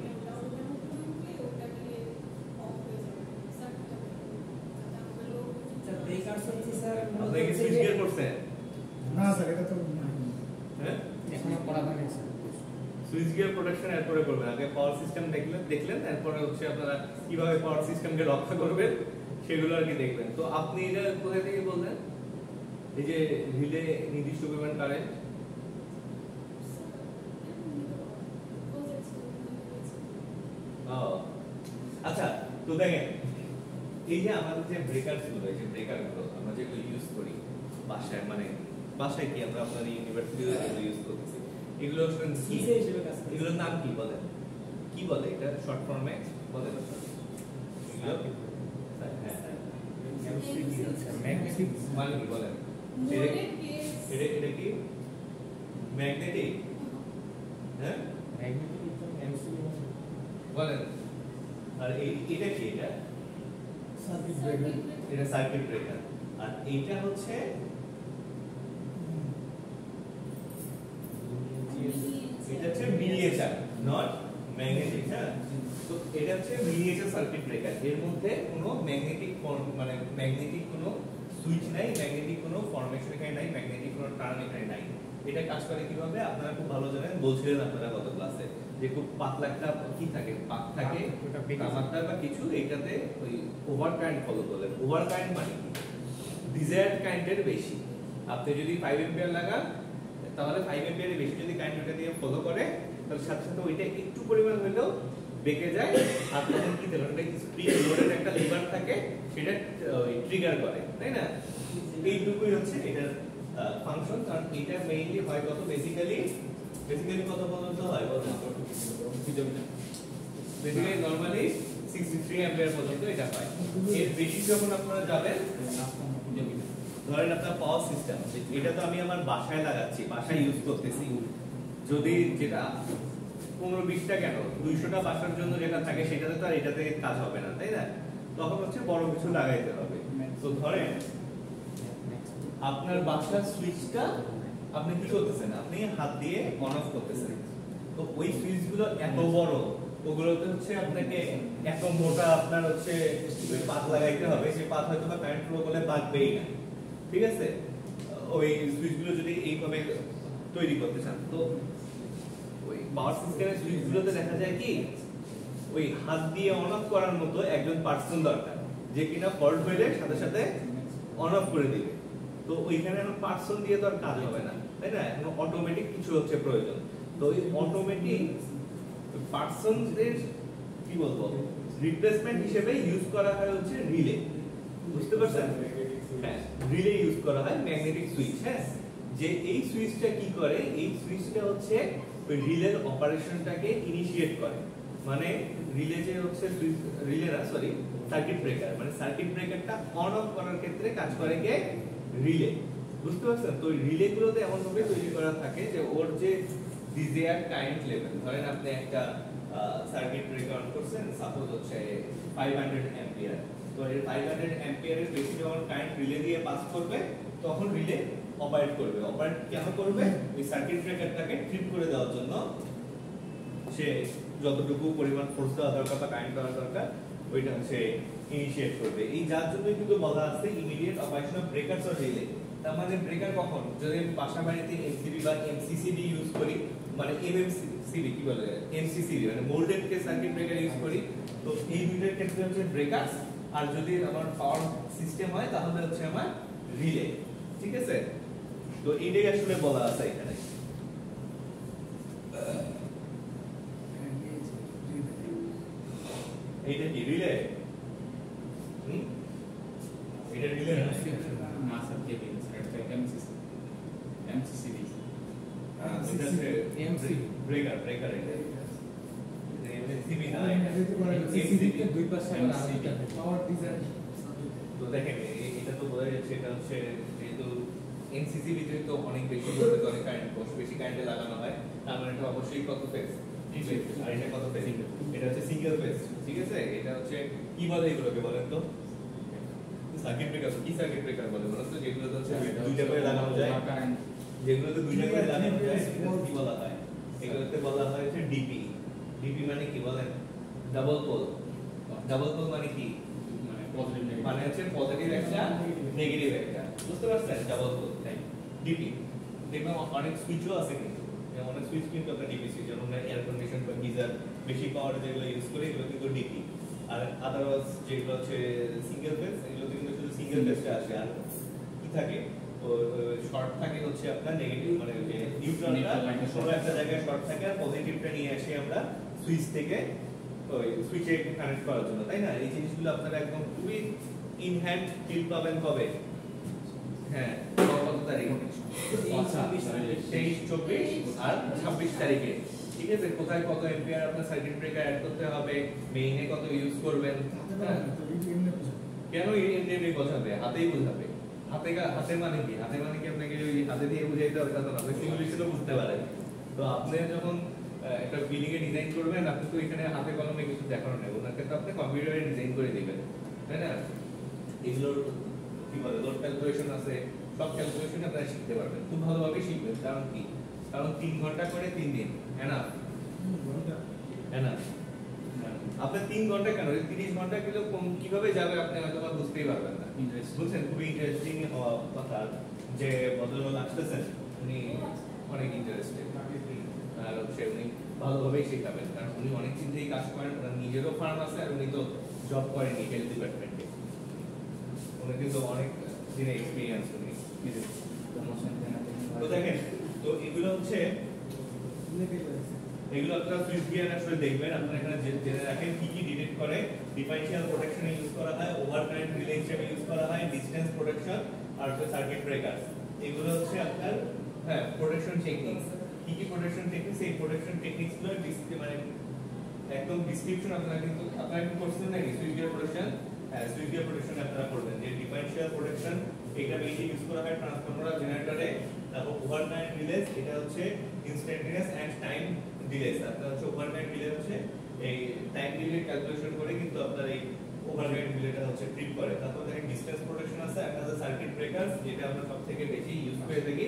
ওটা ওটার উপরে উঠলে ওটা দিলে অফ হয়ে যাবে সার্কিটটা তাহলে লোড স্যার ব্রেকারস হচ্ছে স্যার আপনি কি সুইচ গিয়ার করছেন না স্যার এটা তো হ্যাঁ এখনো করা হয়নি স্যার সুইচ গিয়ার প্রোটেকশন এরপরে করবেন আগে পাওয়ার সিস্টেম দেখলেন এরপরে হচ্ছে আপনারা কিভাবে পাওয়ার সিস্টেমকে রক্ষা করবেন সেগুলো আর কি দেখবেন তো আপনি এটা কোথা থেকে বললেন এই যে রিলে নির্দিষ্ট পরিমাণ কারেন্ট আচ্ছা তো দেখেন এই যে আমাদের যে ব্রেকারস গুলো এই যে ব্রেকার গুলো আমরা যেগুলো ইউজ করি বাসায় মানে বাসায় কি আমরা আপনার ইউনিভার্সিটিতে যেগুলো ইউজ করতেছি এগুলো কি হিসেবে কাজ করে এগুলোর নাম কি বলেন কি বলে এটা শর্ট ফর্মে বলেন এগুলো ম্যাগনেটিক মানে কি বলেন এটা কি ম্যাগনেটিক হ্যাঁ ম্যাগনেটিক এমসিবি বলেন আর এটা কি এটা সার্কিট ব্রেকার এটা সার্কিট ব্রেকার আর এইটা হচ্ছে এটা হচ্ছে মিনিয়েচার নট ম্যাগনেটিক হ্যাঁ তো এটা হচ্ছে মিনিয়েচার সার্কিট ব্রেকার এর মধ্যে কোনো ম্যাগনেটিক মানে ম্যাগনেটিক কোনো সুইচ নাই ম্যাগনেটিক কোনো ফরমেশন এখানে নাই ম্যাগনেটিক কোনো টার্ন এখানে নাই এটা কাজ করে কিভাবে আপনারা খুব ভালো জানেন বলছিলেন আপনারা গত ক্লাসে যে খুব পাতলা একটা কি থাকে পাক থাকে তামাকটা বা কিছু এইটাতে ওই ওভার কারেন্ট ফলো করলে ওভার কারেন্ট মানে কি ডিজায়ার্ড কারেন্টের বেশি আপনি যদি 5 এম্পিয়ার লাগান তাহলে 5 এম্পিয়ারের বেশি যদি কারেন্ট ওটা দিয়ে ফলো করে তাহলে সাথে সাথে ওইটা একটু পরিমাণ হলেও বেঁকে যায় আর তখন কি দেবে ওটা স্প্রিং লোডের একটা লিভার থাকে সেটা ট্রিগার করে তাই না এইটুকুই হচ্ছে এটার ফাংশন কারণ এটা মেইনলি হয় কত বেসিক্যালি কত পর্যন্ত হয় বলতে বেসিক্যালি নরমালি 63 অ্যাম্পিয়ার পর্যন্ত এটা হয় এর বেশি যখন আপনারা যাবেন ধরেন আপনার পাওয়ার সিস্টেম এটা তো আমি আমার বাসায় লাগাচ্ছি বাসায় ইউজ করতেছি যদি যেটা 15-20টা কেন 200টা বাসার জন্য যেটা থাকে সেটাতে তো আর এটাতে কাজ হবে না তাই না তখন হচ্ছে বড় কিছু লাগাইতে হবে তো ধরেন আপনার বাসার সুইচটা আপনি কি করতেছেন আপনি হাত দিয়ে অন অফ করতেছেন তো ওই সুইচগুলো এত বড় ওগুলোতে হচ্ছে আপনাকে এত মোটা আপনার হচ্ছে পাত লাগাইতে হবে সেই পাত হয়তো বা কারেন্ট ফ্লো করলে বাঁচবেই না ঠিক আছে ওই সুইচগুলো যদি এইভাবে তৈরি করতে চান তো ওই পাওয়ার সিস্টেমের সুইচগুলোতে দেখা যায় কি ওই হাত দিয়ে অন অফ করার মতো একজন পার্সন দরকার যে কিনা ফল্ট হইলে সাথে সাথে অন অফ করে দিবে তো ওইখানে এখন পার্সন দিয়ে তো আর কাজ হবে না তাই না এখন অটোমেটিক কিছু হচ্ছে প্রয়োজন তো ওই অটোমেটিক পার্সনদের কি বলবো রিপ্লেসমেন্ট হিসেবে ইউজ করা হয় হচ্ছে রিলে বুঝতে পারছেন হ্যাঁ রিলে ইউজ করা হয় ম্যাগনেটিক সুইচ হ্যাঁ যে এই সুইচটা কি করে এই সুইচটা হচ্ছে ওই রিলের অপারেশনটাকে ইনিশিয়েট করে মানে রিলে যে হচ্ছে রিলে না সরি সার্কিট ব্রেকার মানে সার্কিট ব্রেকারটা অন অফ করার ক্ষেত্রে কাজ করে কে রিলে বুঝতে পারছেন তো রিলে গুলোতে এমন ভাবে তৈরি করা থাকে যে ওর যে ডিজায়ার্ড কারেন্ট লেভেল ধরেন আপনি একটা সার্কিট ব্রেকার অন করছেন সাপোজ হচ্ছে 500 অ্যাম্পিয়ার তো এর 500 অ্যাম্পিয়ারের বেশি যখন কারেন্ট রিলে দিয়ে পাস করবে তখন রিলে অপারেট করবে অপারেট কেন করবে ওই সার্কিট ব্রেকারটাকে ট্রিপ করে দেওয়ার জন্য সে যতটুকু পরিমাণ ফোর্স দেওয়া দরকার বা কারেন্ট দেওয়া দরকার ওইটা হচ্ছে ইনিশিয়েট করবে এই যার জন্যই কিন্তু বলা আছে immediate operation of breakers or relay তার মানে ব্রেকার কখন যদি বাসা বাড়িতে এমসিবি বা এমসিসিবি ইউজ করি মানে এমএমসিবি কি বলে এমসিসিবি মানে মোল্ডেড কে সার্কিট ব্রেকার ইউজ করি তো এই দুইটার ক্ষেত্রে হচ্ছে ব্রেকারস আর যদি আমার পাওয়ার সিস্টেম হয় তাহলে হচ্ছে আমার রিলে ঠিক আছে তো এটাই আসলে বলা আছে এখানে এইটা কি রিলে এটা রিলে না মাসার কেবিন এটা এমসিসি এটা এমসি ব্রেকার এটা এমসি এনসিসিবি না এনসিসিবিতে দুই পাশে আবার আরেকটা থাকে। পাওয়ার ডিজাইন তো দেখেন এটা তো বোঝা যাচ্ছে এটা হচ্ছে যেহেতু এনসিসিবিতে তো অনেক বেশি ভোল্টেজ অনেক কারেন্ট বেশি কারেন্টে লাগানো হয় তার মানে এটা অবশ্যই কত ফেজ আর এটা কত ফেজ এটা হচ্ছে সিঙ্গেল ফেজ ঠিক আছে এটা হচ্ছে কি বলে এগুলোকে বলেন তো সার্কিট ব্রেকার কি সার্কিট ব্রেকার বলে বলেন তো যেগুলো হচ্ছে দুইটা করে লাগানো যায় যেগুলোতে দুইটা করে লাগানো যায় সেগুলো কি বলা হয় এগুলোতে বলা হয় হচ্ছে ডিপি ডিপি মানে কি বলেন ডাবল পোল মানে কি মানে হচ্ছে পজিটিভ একটা নেগেটিভ একটা বুঝতে পারছেন ডাবল পোল তাই ডিপি দেখবেন অনেক সুইচও আছে কিন্তু অনেক সুইচ কিন্তু আপনার ডিপি সুইচ যেমন এয়ার কন্ডিশন বা গিজার বেশি পাওয়ার যেগুলো ইউজ করে এগুলো কিন্তু ডিপি আর আদারওয়াইজ যেগুলো হচ্ছে সিঙ্গেল ফেজ এগুলোতে কিন্তু শুধু সিঙ্গেল ফেজটা আসে আর কি থাকে শর্ট থাকে হচ্ছে আপনার নেগেটিভ মানে যে নিউট্রালটা কোনো একটা জায়গায় শর্ট থাকে আর পজিটিভটা নিয়ে আসে আমরা সুইচ থেকে ওই সুইচে কানেক্ট করার জন্য তাই না এই জিনিসগুলো আপনারা একদম খুবই ইন হ্যান্ড ফিল পাবেন কবে হ্যাঁ কত তারিখ 23 24 আর 26 তারিখে ঠিক আছে কোথায় কত এম্পিয়ার আপনার সার্কিট ব্রেকার অ্যাড করতে হবে মেইনে কত ইউজ করবেন কেন এমনি বোঝাবে হাতেই বোঝাবে হাতে মানে কি আপনাকে ওই হাতে দিয়ে বুঝাইতে হবে তা না আপনি সিমুলেশনও বুঝতে পারেন তো আপনি যখন একটা বিল্ডিং এ ডিজাইন করবেন আপনি তো এখানে হাতে কলমে কিছু দেখানো নেই ওনাকে তো আপনি কম্পিউটারে ডিজাইন করে দিবেন তাই না এগুলোর কি বলে লোড ক্যালকুলেশন আছে সব ক্যালকুলেশন আপনারা শিখতে পারবেন খুব ভালোভাবে শিখবেন কারণ কি কারণ 3 ঘন্টা করে 3 দিন এনাফ আপনি 3 ঘন্টা কেন 30 ঘন্টা কিভাবে যাবে আপনি হয়তো বুঝতেই পারবেন না বুঝছেন খুবই ইন্টারেস্টিং কথা যে ভদ্রলোক আসতেছেন উনি অনেক ইন্টারেস্টেড আর হচ্ছে উনি ভালোভাবেই শেখাবেন কারণ উনি অনেক চিন্তাই কাজ করেন ওনার নিজেরও ফার্ম আছে আর উনি তো জব করেন হেলথ ডিপার্টমেন্টে উনি কিন্তু অনেক দিনের এক্সপিরিয়েন্স উনি তো দেখেন তো এগুলো হচ্ছে এগুলো আপনারা সুইচ গিয়ার আসলে দেখবেন আপনারা এখানে জেনে রাখেন কি কি ডিটেক্ট করে ডিফারেনশিয়াল প্রোটেকশনে ইউজ করা হয় ওভার কারেন্ট রিলে হিসেবে ইউজ করা হয় ডিসটেন্স প্রোটেকশন আর সার্কিট ব্রেকার এগুলো হচ্ছে আপনার হ্যাঁ প্রোটেকশন টেকনিক্স কি কি প্রোটেকশন টেকনিক্স এই প্রোটেকশন টেকনিক্স গুলো মানে একদম ডেসক্রিপশন আপনারা কিন্তু করছেন নাকি সুইচ গিয়ার প্রোটেকশন হ্যাঁ সুইচ গিয়ার প্রোটেকশন আপনারা করবেন যে ডিফারেনশিয়াল প্রোটেকশন এটা মেইনলি ইউজ করা হয় ট্রান্সফরমার জেনারেটরে তারপর ওভার কারেন্ট রিলেস এটা হচ্ছে ইনস্ট্যান্টেনিয়াস এন্ড টাইম ডিলেস আপনার হচ্ছে ওভার কারেন্ট রিলে হচ্ছে এই টাইম ডিলে ক্যালকুলেশন করে কিন্তু আপনার এই ওভার কারেন্ট রিলেটা হচ্ছে ট্রিপ করে তারপর দেখেন ডিসটেন্স প্রোটেকশন আছে একটা আছে সার্কিট ব্রেকারস যেটা আমরা সবথেকে বেশি ইউজ করে থাকি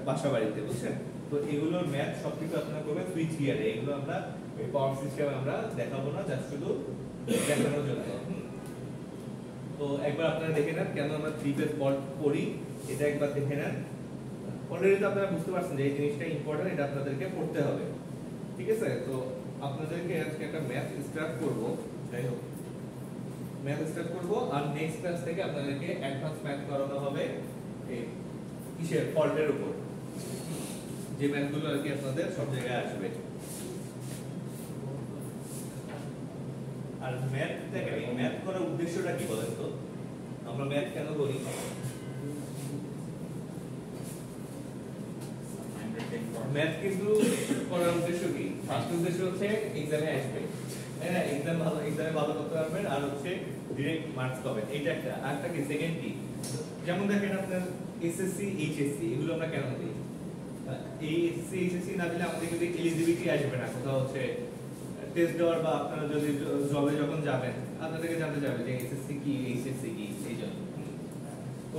বাসা বাড়িতে বুঝছেন তো এগুলোর ম্যাথ সবকিছু আপনারা করবেন সুইচ গিয়ারে এগুলো আমরা পাওয়ার সিস্টেমে আমরা দেখাবো না জাস্ট শুধু দেখানোর জন্য তো একবার আপনারা দেখে নেন কেন আমরা 3 ফেজ ফল্ট করি এটা একবার দেখে নেন অলরেডি তো আপনারা বুঝতে পারছেন যে এই জিনিসটা ইম্পর্টেন্ট এটা আপনাদেরকে পড়তে হবে ঠিক আছে তো আপনাদেরকে আজকে একটা ম্যাথ স্টার্ট করব যাই হোক ম্যাথ স্টার্ট করব আর নেক্সট ক্লাস থেকে আপনাদেরকে অ্যাডভান্স ম্যাথ করানো হবে এই কিসের ফল্টের উপর যে ম্যাথগুলো আর কি আপনাদের সব জায়গায় আসবে আর ম্যাথ দেখেন এই ম্যাথ করার উদ্দেশ্যটা কি বলেন তো আমরা ম্যাথ কেন করি ম্যাথ কিন্তু করার উদ্দেশ্য কি ফার্স্ট উদ্দেশ্য হচ্ছে এক্সামে আসবে তাই না এক্সামে ভালো করতে পারবেন আর হচ্ছে ডাইরেক্ট মার্কস পাবেন এটা একটা আরেকটা কি সেকেন্ড কি যেমন দেখেন আপনার এসএসসি এইচএসসি এগুলো আমরা কেন দিই এই এসএসসি এইচএসসি না দিলে আমাদের কিন্তু এলিজিবিলিটি আসবে না কোথাও হচ্ছে টেস্ট দেওয়ার বা আপনারা যদি জবে যখন যাবেন আপনাদেরকে জানতে যাবে যে এসএসসি কি এইচএসসি কি এই জন্য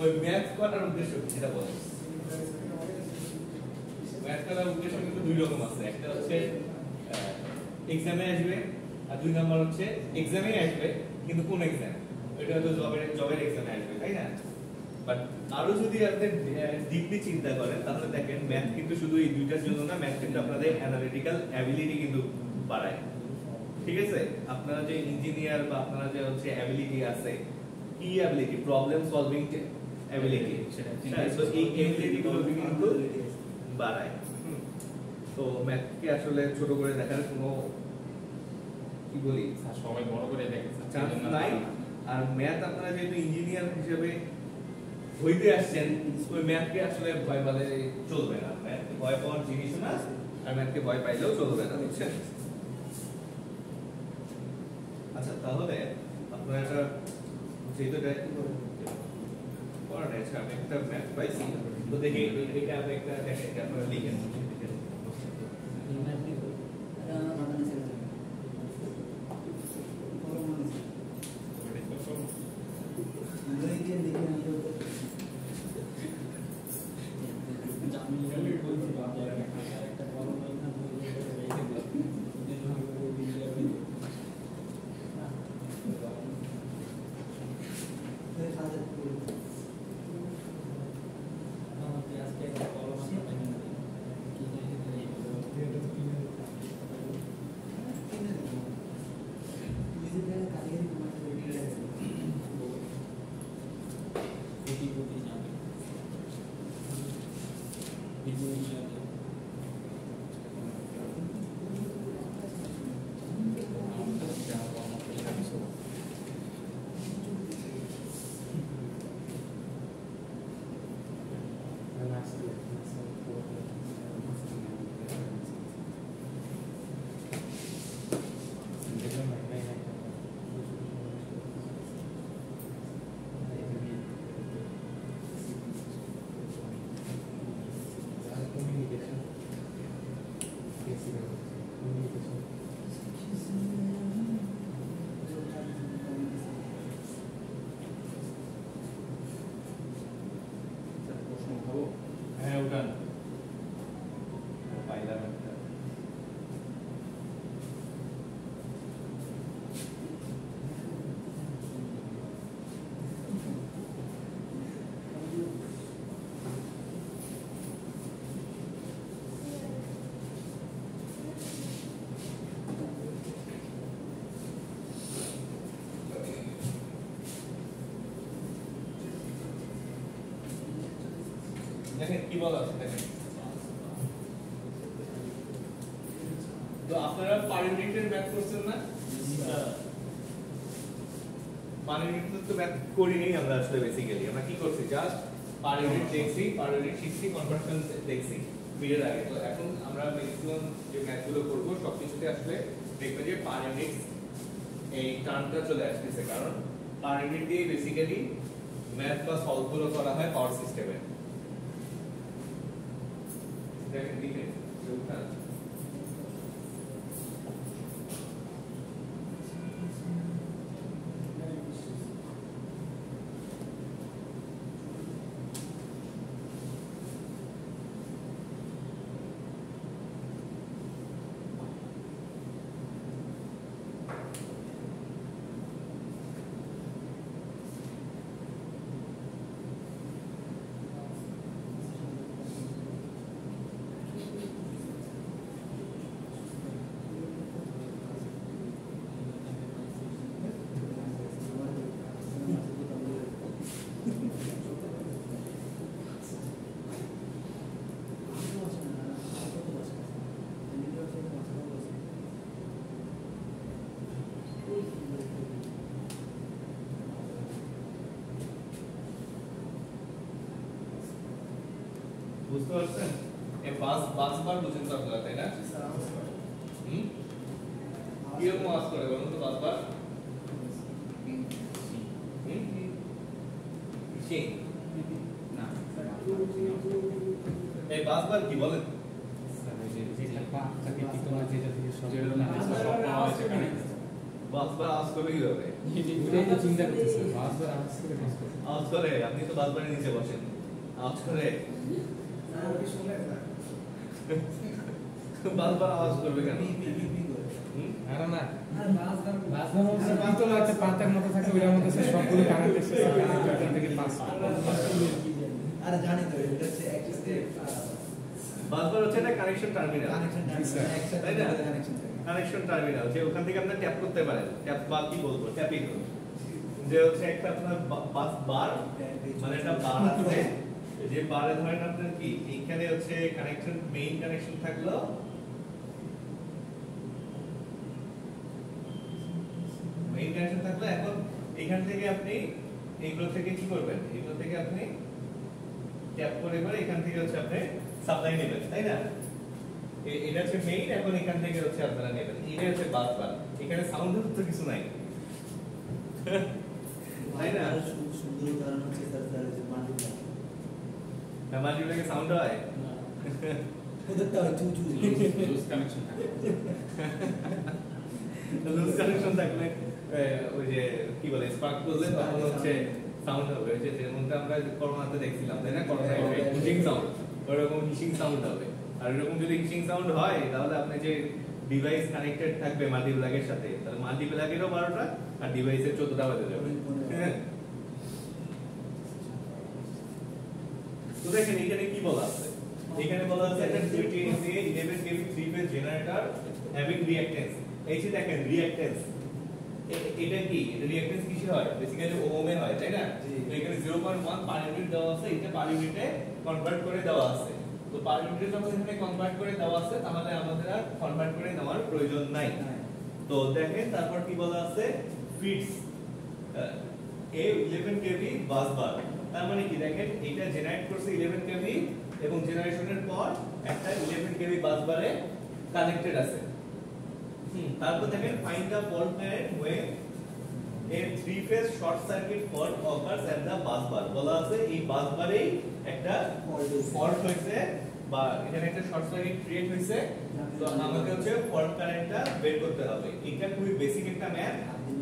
ওই ম্যাথ করার উদ্দেশ্য কি সেটা বলেন ম্যাথ করার উদ্দেশ্য কিন্তু দুই রকম আছে একটা হচ্ছে এক্সামে আসবে আর দুই নাম্বার হচ্ছে এক্সামে আসবে কিন্তু কোন এক্সাম এটা হলো জবের এক্সামে আসবে তাই না বাট আরো যদি আপনি ডিপলি চিন্তা করেন তাহলে দেখেন ম্যাথ কিন্তু শুধু এই দুইটার জন্য না ম্যাথ কিন্তু আপনাদের অ্যানালিটিক্যাল অ্যাবিলিটি কিন্তু বাড়ায় ঠিক আছে আপনারা যে ইঞ্জিনিয়ার বা আপনারা যে হচ্ছে অ্যাবিলিটি আছে কি ability problem solving ability so এই অ্যাবিলিটি গুলো কিন্তু বাড়ায় তো ম্যাথকে আসলে ছোট করে দেখার কোনো কি বলি সবাই বড় করে দেখে চান্স নাই আর ম্যাথ আপনারা যেহেতু ইঞ্জিনিয়ার হিসেবে হইতে আসছেন ওই ম্যাথকে আসলে ভয় পেলে চলবে না ম্যাথকে ভয় পাওয়ার জিনিস না আর ম্যাথকে ভয় পাইলেও চলবে না বুঝছেন আচ্ছা তাহলে আপনারা একটা যেহেতু এটা পড়াটা আছে আমি একটা ম্যাথ পাইছি তো দেখি এটা আপনি একটা দেখেন এটা আপনারা লিখেন হ্যাঁ উঠান পাইলাম একটা দেখেন কি বলা আছে দেখেন তো আপনারা পার ইউনিটের ম্যাথ করছেন না পার ইউনিটের তো ম্যাথ করিনি আমরা আসলে বেসিক্যালি আমরা কি করছি জাস্ট পার ইউনিট দেখছি পার ইউনিট শিখছি কনভার্সন দেখছি ভিডিওর আগে তো এখন আমরা ম্যাক্সিমাম যে ম্যাথগুলো করব সবকিছুতে আসলে দেখবেন যে পার ইউনিট এই টার্মটা চলে আসছে কারণ পার ইউনিট দিয়ে বেসিক্যালি ম্যাথ বা সলভ গুলো করা হয় পাওয়ার সিস্টেমে দেখেন লিখে উঠান বুঝতে পারছেন এই বাস বার বুঝেন তো আপনারা তাই না কি রকম আওয়াজ করে বলুন তো বাস বার কি না এই বাস বার কি বলেন বাস বার আওয়াজ করবে কিভাবে চিন্তা করতেছে বারবার আওয়াজ করে আওয়াজ করে আপনি তো বাস বারের নিচে বসেন আওয়াজ করে বারবার আওয়াজ করবে কেন আরে না বাসবার হচ্ছে পিতল আছে পাতার মতো থাকে ওইটার মধ্যে সবগুলো কানেক্ট এসেছে কানেক্টর থেকে পাস আরে জানি তো এটা হচ্ছে বাসবার হচ্ছে না কানেকশন টার্মিনাল তাই না কানেকশন কানেকশন টার্মিনাল যে ওখান থেকে আপনি ট্যাপ করতে পারেন ট্যাপ বা কি বলবো ট্যাপিং যে হচ্ছে একটা আপনার বাস বার মানে একটা বার আছে যে বারে ধরেন আপনার কি এখানে হচ্ছে কানেকশন মেইন কানেকশন থাকলো মেইন কানেকশন থাকলো এখন এখান থেকে আপনি এইগুলো থেকে কি করবেন এগুলো থেকে আপনি ট্যাপ করে করে এখান থেকে হচ্ছে আপনি সাপ্লাই নেবেন তাই না এটা হচ্ছে মেইন এখন এখান থেকে হচ্ছে আপনারা নেবেন এটা হচ্ছে বাস বার এখানে সাউন্ডের তো কিছু নাই তাই না? সুন্দর উদাহরণ হচ্ছে স্যার যে মাল্টিপ্লাই মাল্টিপ্লাইকে সাউন্ড হয় ওদেরটা হয় চু চু লুজ কানেকশন থাকে লুজ কানেকশন থাকলে ওই যে কি বলে স্পার্ক করলে তখন হচ্ছে সাউন্ড হবে যে যেমনটা আমরা করোনাতে দেখছিলাম তাই না করোনা হিশিং সাউন্ড ওরকম হিশিং সাউন্ড হবে আর এরকম যদি হিশিং সাউন্ড হয় তাহলে আপনি যে ডিভাইস কানেক্টেড থাকবে মাল্টিপ্লাগের সাথে তাহলে মাল্টিপ্লাগেরও 12টা আর ডিভাইসের 14টা বাজে যাবে তো দেখেন এখানে কি বলা আছে এখানে বলা আছে একটা 20 MVA 11 kV 3 phase generator having reactance এই যে দেখেন রিঅ্যাকট্যান্স এটা কি এটা রিঅ্যাকট্যান্স কিসে হয় বেসিক্যালি ওহমে হয় তাই না তো এখানে 0.1 পার ইউনিট দেওয়া আছে এটা পার ইউনিটে কনভার্ট করে দেওয়া আছে তো পার ইউনিটে যখন এখানে কনভার্ট করে দেওয়া আছে তাহলে আমাদের আর কনভার্ট করে নেওয়ার প্রয়োজন নাই তো দেখেন তারপর কি বলা আছে ফিটস a 11 kV বাস বার তার মানে কি দেখেন এটা জেনারেট করছে 11 kV এবং জেনারেশনের পর একটা 11 kV বাস বারে কানেক্টেড আছে তারপর দেখেন find the fault current when a three phase short circuit fault occurs at the bus bar বলা আছে এই বাস বারেই একটা ফল্ট হয়েছে বা এখানে একটা শর্ট সার্কিট ক্রিয়েট হয়েছে তো আমাকে হচ্ছে ফল্ট কারেন্টটা বের করতে হবে এটা খুবই বেসিক একটা ম্যাথ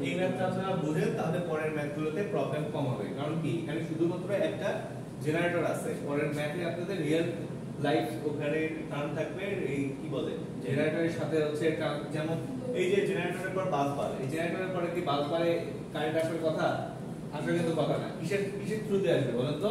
এই ম্যাথটা আপনারা বুঝেন তাহলে পরের ম্যাথগুলোতে প্রবলেম কম হবে কারণ কি এখানে শুধুমাত্র একটা জেনারেটর আছে পরের ম্যাথে আপনাদের রিয়েল লাইফ ওখানে টার্ম থাকবে এই কি বলে জেনারেটরের সাথে হচ্ছে যেমন এই যে জেনারেটরের পর বাস বার এই জেনারেটরের পরে কি বাস বারে কারেন্ট আসার কথা আসলে কিন্তু কথা না কিসের থ্রুতে আসবে বলেন তো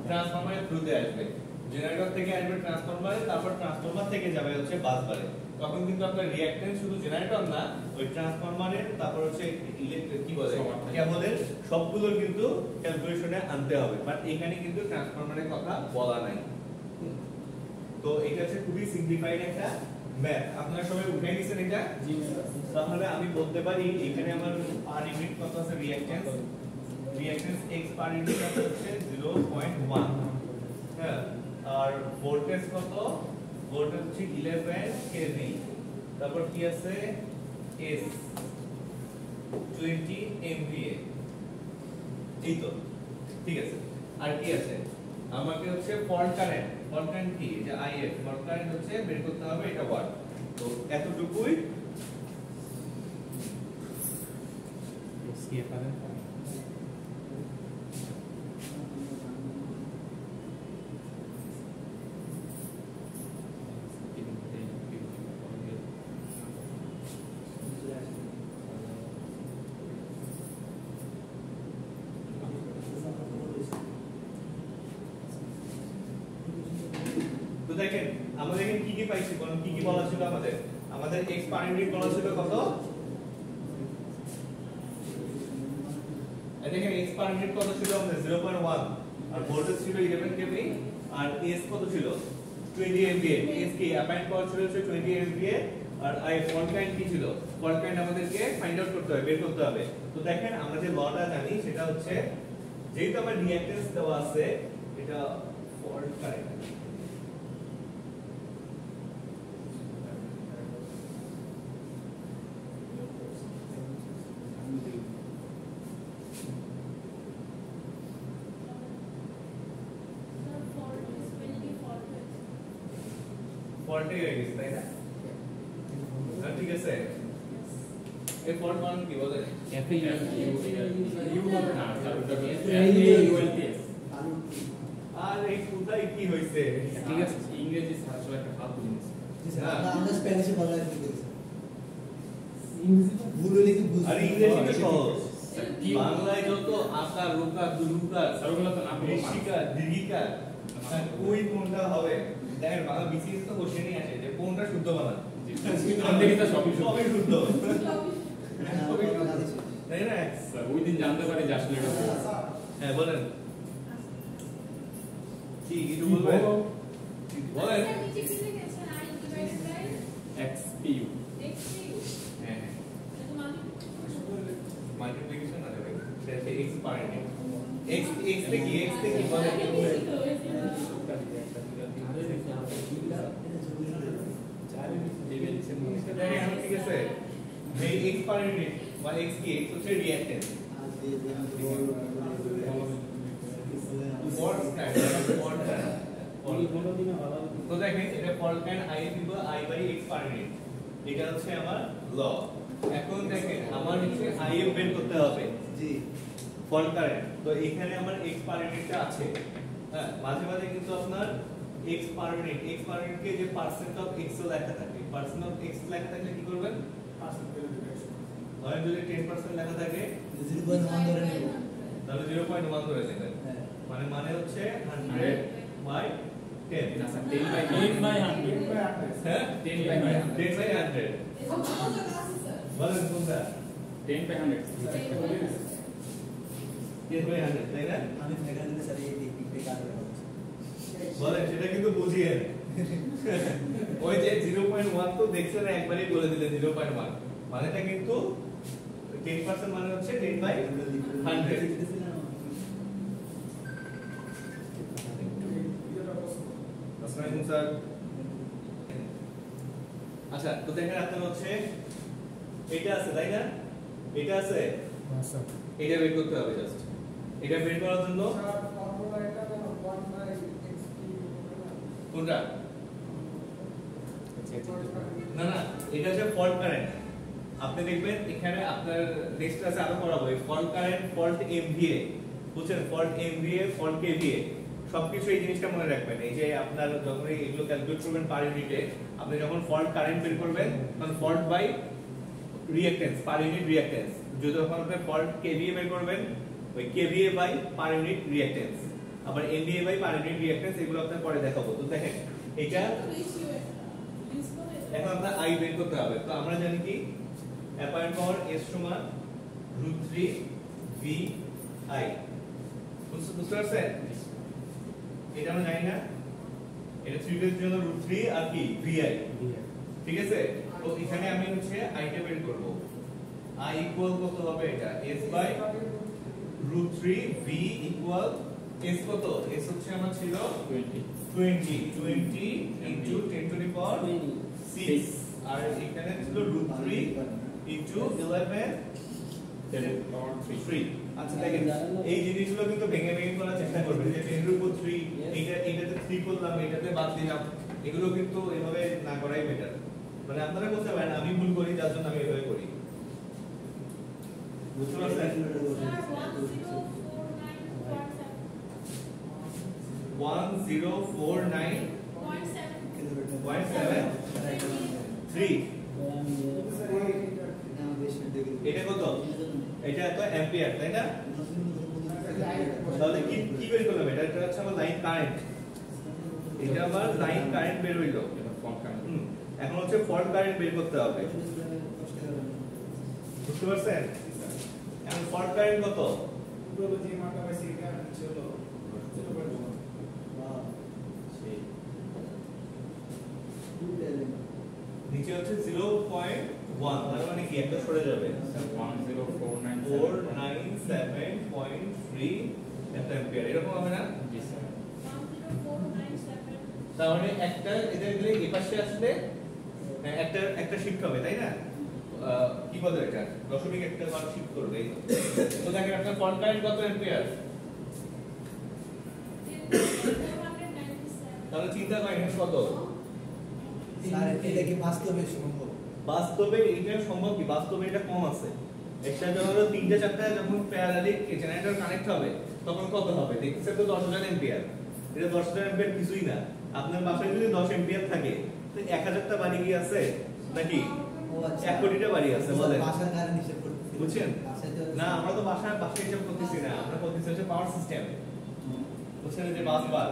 ট্রান্সফরমারের থ্রুতে আসবে জেনারেটর থেকে আসবে ট্রান্সফরমারে তারপর ট্রান্সফরমার থেকে যাবে হচ্ছে বাস বারে তখন কিন্তু আপনার রিঅ্যাকট্যান্স শুধু জেনারেটর না ওই ট্রান্সফরমারের তারপর হচ্ছে ইলেকট্রিক কি বলে কেবলের সবগুলোর কিন্তু ক্যালকুলেশনে আনতে হবে বাট এখানে কিন্তু ট্রান্সফরমারের কথা বলা নাই তো এটা হচ্ছে খুবই সিম্পলিফাইড একটা ম্যাথ আপনারা সবাই উঠে নিছেন এটা জি তাহলে আমি বলতে পারি এখানে আমার পার ইউনিট কত আছে রিঅ্যাকট্যান্স x পার ইউনিট হচ্ছে 0.1 হ্যাঁ আর ভোল্টেজ কত ভোল্টেজ হচ্ছে 11 kV তারপর কি আছে s 20 MVA এই তো ঠিক আছে আর কি আছে আমাকে হচ্ছে ফল্ট কারেন্ট কি যে IF ফল্ট কারেন্ট হচ্ছে বের করতে হবে এটা ওয়াট তো এতটুকুই স্কিপ করেন তো দেখেন আমাদের এখানে কি কি পাইছি কোন কি কি বলা ছিল আমাদের x পার ইউনিট বলা ছিল কত এই দেখেন x পার ইউনিট কত ছিল আমাদের 0.1 আর ভোল্টেজ ছিল 11 kV আর s কত ছিল 20 MVA s কি অ্যাপ্লাইড পাওয়ার ছিল 20 MVA আর i ফল্ট কারেন্ট কি ছিল ফল্ট কারেন্ট আমাদেরকে ফাইন্ড আউট করতে হবে বের করতে হবে তো দেখেন আমরা যে লটা জানি সেটা হচ্ছে যেহেতু আমার রিঅ্যাকট্যান্স দেওয়া আছে এটা ফল্ট কারেন্ট ফল্টে হয়ে গেছে তাই না ঠিক আছে এই ফল্ট মান কি বলে আর এই কোথায় কি হইছে ঠিক আছে ইংরেজি আসলে একটা ফালতু জিনিস আমরা স্প্যানিশে বাংলা কি করেছি ইংরেজি ভুল হলে কি বুঝ আর ইংরেজি তো সহজ বাংলায় যত আকার রুকার দুরুকার সবগুলো তো না ঋষিকার দীর্ঘিকার ওই কোনটা হবে দেখেন বাংলা বিসিএস তো কোশ্চেনই আসে যে কোনটা শুদ্ধ বানান দেখি তো সবই শুদ্ধ তাই না ওই দিন জানতে পারি যে আসলে এটা হ্যাঁ বলেন কি কিছু বলবেন বলেন XPU হ্যাঁ মাল্টিপ্লিকেশন না দেবে সেটা x পার ইউনিট x থেকে বলেন ঠিক আছে এই x পার ইউনিট বা x কি x হচ্ছে রিঅ্যাকট্যান্স তো দেখেন এটা fault current I = I/x per minute, এটা হচ্ছে আমার ল। এখন দেখেন আমার হচ্ছে IF বের করতে হবে, জি ফল্ট কারেন্ট। তো এখানে আমার x পার মিনিটটা আছে, হ্যাঁ মাঝে মাঝে কিন্তু আপনার x পার মিনিট কে যে পার্সেন্ট অফ x ও লেখা থাকে, পার্সেন্ট অফ x লেখা থাকলে কি করবেন, হয় যদি 10% লেখা থাকে 0.1 ধরে নেব, তাহলে 0.1 ধরে নেবেন, হ্যাঁ মানে হচ্ছে 100 বাই 10, আচ্ছা 10/100 হ্যাঁ 10/100 10/100 এসব মজা আছে স্যার। বলেন কোনটা 10/100 10/100 তাই না? আমি ফেগার দিলে স্যার এই টিপে কাজ করে বলেন সেটা কিন্তু বুঝিয়ে ওই যে 0.1 তো দেখছেন একবারই বলে দিলেন 0.1 মানেটা কিন্তু 10% মানে হচ্ছে 10/100। আসসালামু স্যার। আচ্ছা তো দেখেন আপনার হচ্ছে এটা আছে তাই না, এটা আছে, আচ্ছা এটা বের করতে হবে জাস্ট। এটা বের করার জন্য কোনটা, না না এটা হচ্ছে ফল্ট কারেন্ট। আপনি দেখবেন এখানে আপনার নেক্সট ক্লাসে আরো পড়াবো ফল্ট কারেন্ট, ফল্ট এমভিএ, বুঝছেন, ফল্ট এমভিএ, ফল্ট কেভিএ, সবকিছু এই জিনিসটা মনে রাখবেন। এই যে আপনার যখন এগুলো ক্যালকুলেট করবেন পার ইউনিটে, আপনি যখন ফল্ট কারেন্ট বের করবেন তখন fault by reactance, per unit reactance, যখন আপনি ফল্ট কেভিএ বের করবেন ওই KVA by per unit reactance, আবার MVA by per unit reactance, এগুলো আপনার পরে দেখাবো। তো দেখেন এটা এখন আপনার আই বের করতে হবে। তো আমরা জানি কি অ্যাপারেন্ট পাওয়ার S সমান √3 VI, বুঝতে পারছেন? এটা আমরা জানি না, এটা 3 ফেজ জন্য √3 আর কি VI, ঠিক আছে? তো এখানে আমি হচ্ছে I টা বের করব। I ইকুয়াল কত হবে, এটা S by √3 V equal S কত, S হচ্ছে আমার ছিল 20 into 10 to the power 6, আর এখানে ছিল √3 into 11 3। আচ্ছা দেখেন এই জিনিসগুলো কিন্তু ভেঙে ভেঙে করার চেষ্টা করবেন, যে 10 এর উপর 3, এটাতে 3 করলাম, এটাতে বাদ দিলাম, এগুলো কিন্তু এভাবে না করাই বেটার। মানে আপনারা বলতে পারেন আমি ভুল করি, যার জন্য আমি এভাবে করি, বুঝতে পারছেন? 1049.73, এটা কত, এটা তো অ্যাম্পিয়ার তাই না? তাহলে কি কি বের করলাম, এটা হচ্ছে আমার লাইন কারেন্ট, এটা আমার লাইন কারেন্ট বের হইলো। এখন হচ্ছে ফল্ট কারেন্ট বের করতে হবে, বুঝতে পারছেন? এখন ফল্ট কারেন্ট কত, নিচে হচ্ছে 0.1, তার মানে কি একটা সরে যাবে, 497.3 একটা অ্যাম্পিয়ার, এরকম হবে না? তার মানে একটা এটা দিলে এই পাশে আসলে একটা শিফট হবে তাই না, কি বলে এটা দশমিক একটা বার শিফট করবে। তো দেখেন আপনার ফল্ট কারেন্ট কত অ্যাম্পিয়ার, তাহলে চিন্তা করেন কত, স্যার এটা কি বাস্তবে সম্ভব? বাস্তবে এটা সম্ভব কি, বাস্তবে এটা কম আছে। একটা যখন 3টা 4টা যখন প্যারালালি জেনারেটর কানেক্ট হবে তখন কত হবে, দেখছেন তো 10,000 অ্যাম্পিয়ার। এটা 10,000 অ্যাম্পিয়ার কিছুই না, আপনার বাসায় যদি 10 অ্যাম্পিয়ার থাকে তো 1000টা বাড়ি কি আছে নাকি, 1 কোটিটা বাড়ি আছে, বলেন বাসার কারেন্ট হিসাব করতে বুঝছেন? না আমরা তো বাসায় হিসাব করতেছি না, আমরা করতেছি হচ্ছে পাওয়ার সিস্টেম, বুঝছেন, যে বাস বার,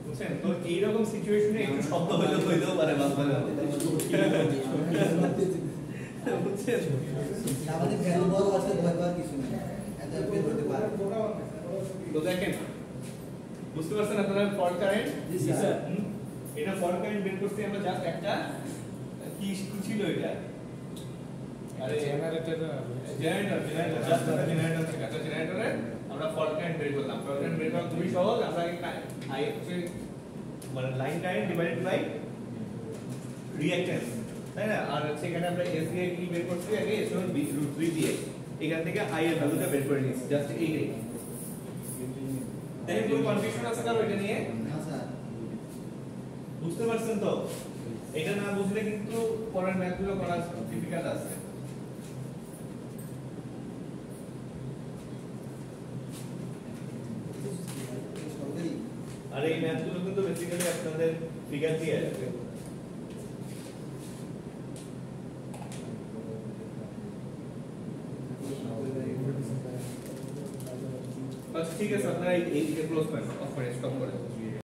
বুঝছেন? তো এইরকম সিচুয়েশনে একটু শব্দ হইলেও পারে বাস বার, বুঝছেন? আমাদের ভ্যালু বড় আছে, ভয় পাওয়ার কিছু নেই, এত অ্যাম্পিয়ার হতে পারে। তো দেখেন বুঝতে পারছেন আপনারা ফল্ট কারেন্ট, জি স্যার। এটা ফল্ট কারেন্ট বের করতে আমরা জাস্ট একটা কি ছিল এটা, আরে জেনারেটর জাস্ট একটা জেনারেটর থেকে একটা জেনারেটরে আমরা ফল্ট কারেন্ট বের করলাম। ফল্ট কারেন্ট বের করা খুবই সহজ, আমরা আই হচ্ছে মানে line current divided by reactance, তাই না? আর সেখানে আমরা এস দিয়ে কি বের করছি, আগে এস সমান √3 দিয়ে এখান থেকে আই এর ভ্যালুটা বের করে নিচ্ছি, জাস্ট এইটাই। তাই কোনো কনফিউশন আছে কারো এটা নিয়ে? না স্যার। পারছেন তো? এটা না বুঝলে কিন্তু পরের ম্যাথগুলো করা ডিফিকাল্ট আছে। আর এই ম্যাথগুলো কিন্তু বেসিক্যালি আপনাদের ফিগার দিয়ে আসবে। আচ্ছা ঠিক আছে, আপনারা এইদিকে ক্লোজ করেন, অফ করে স্টপ করে।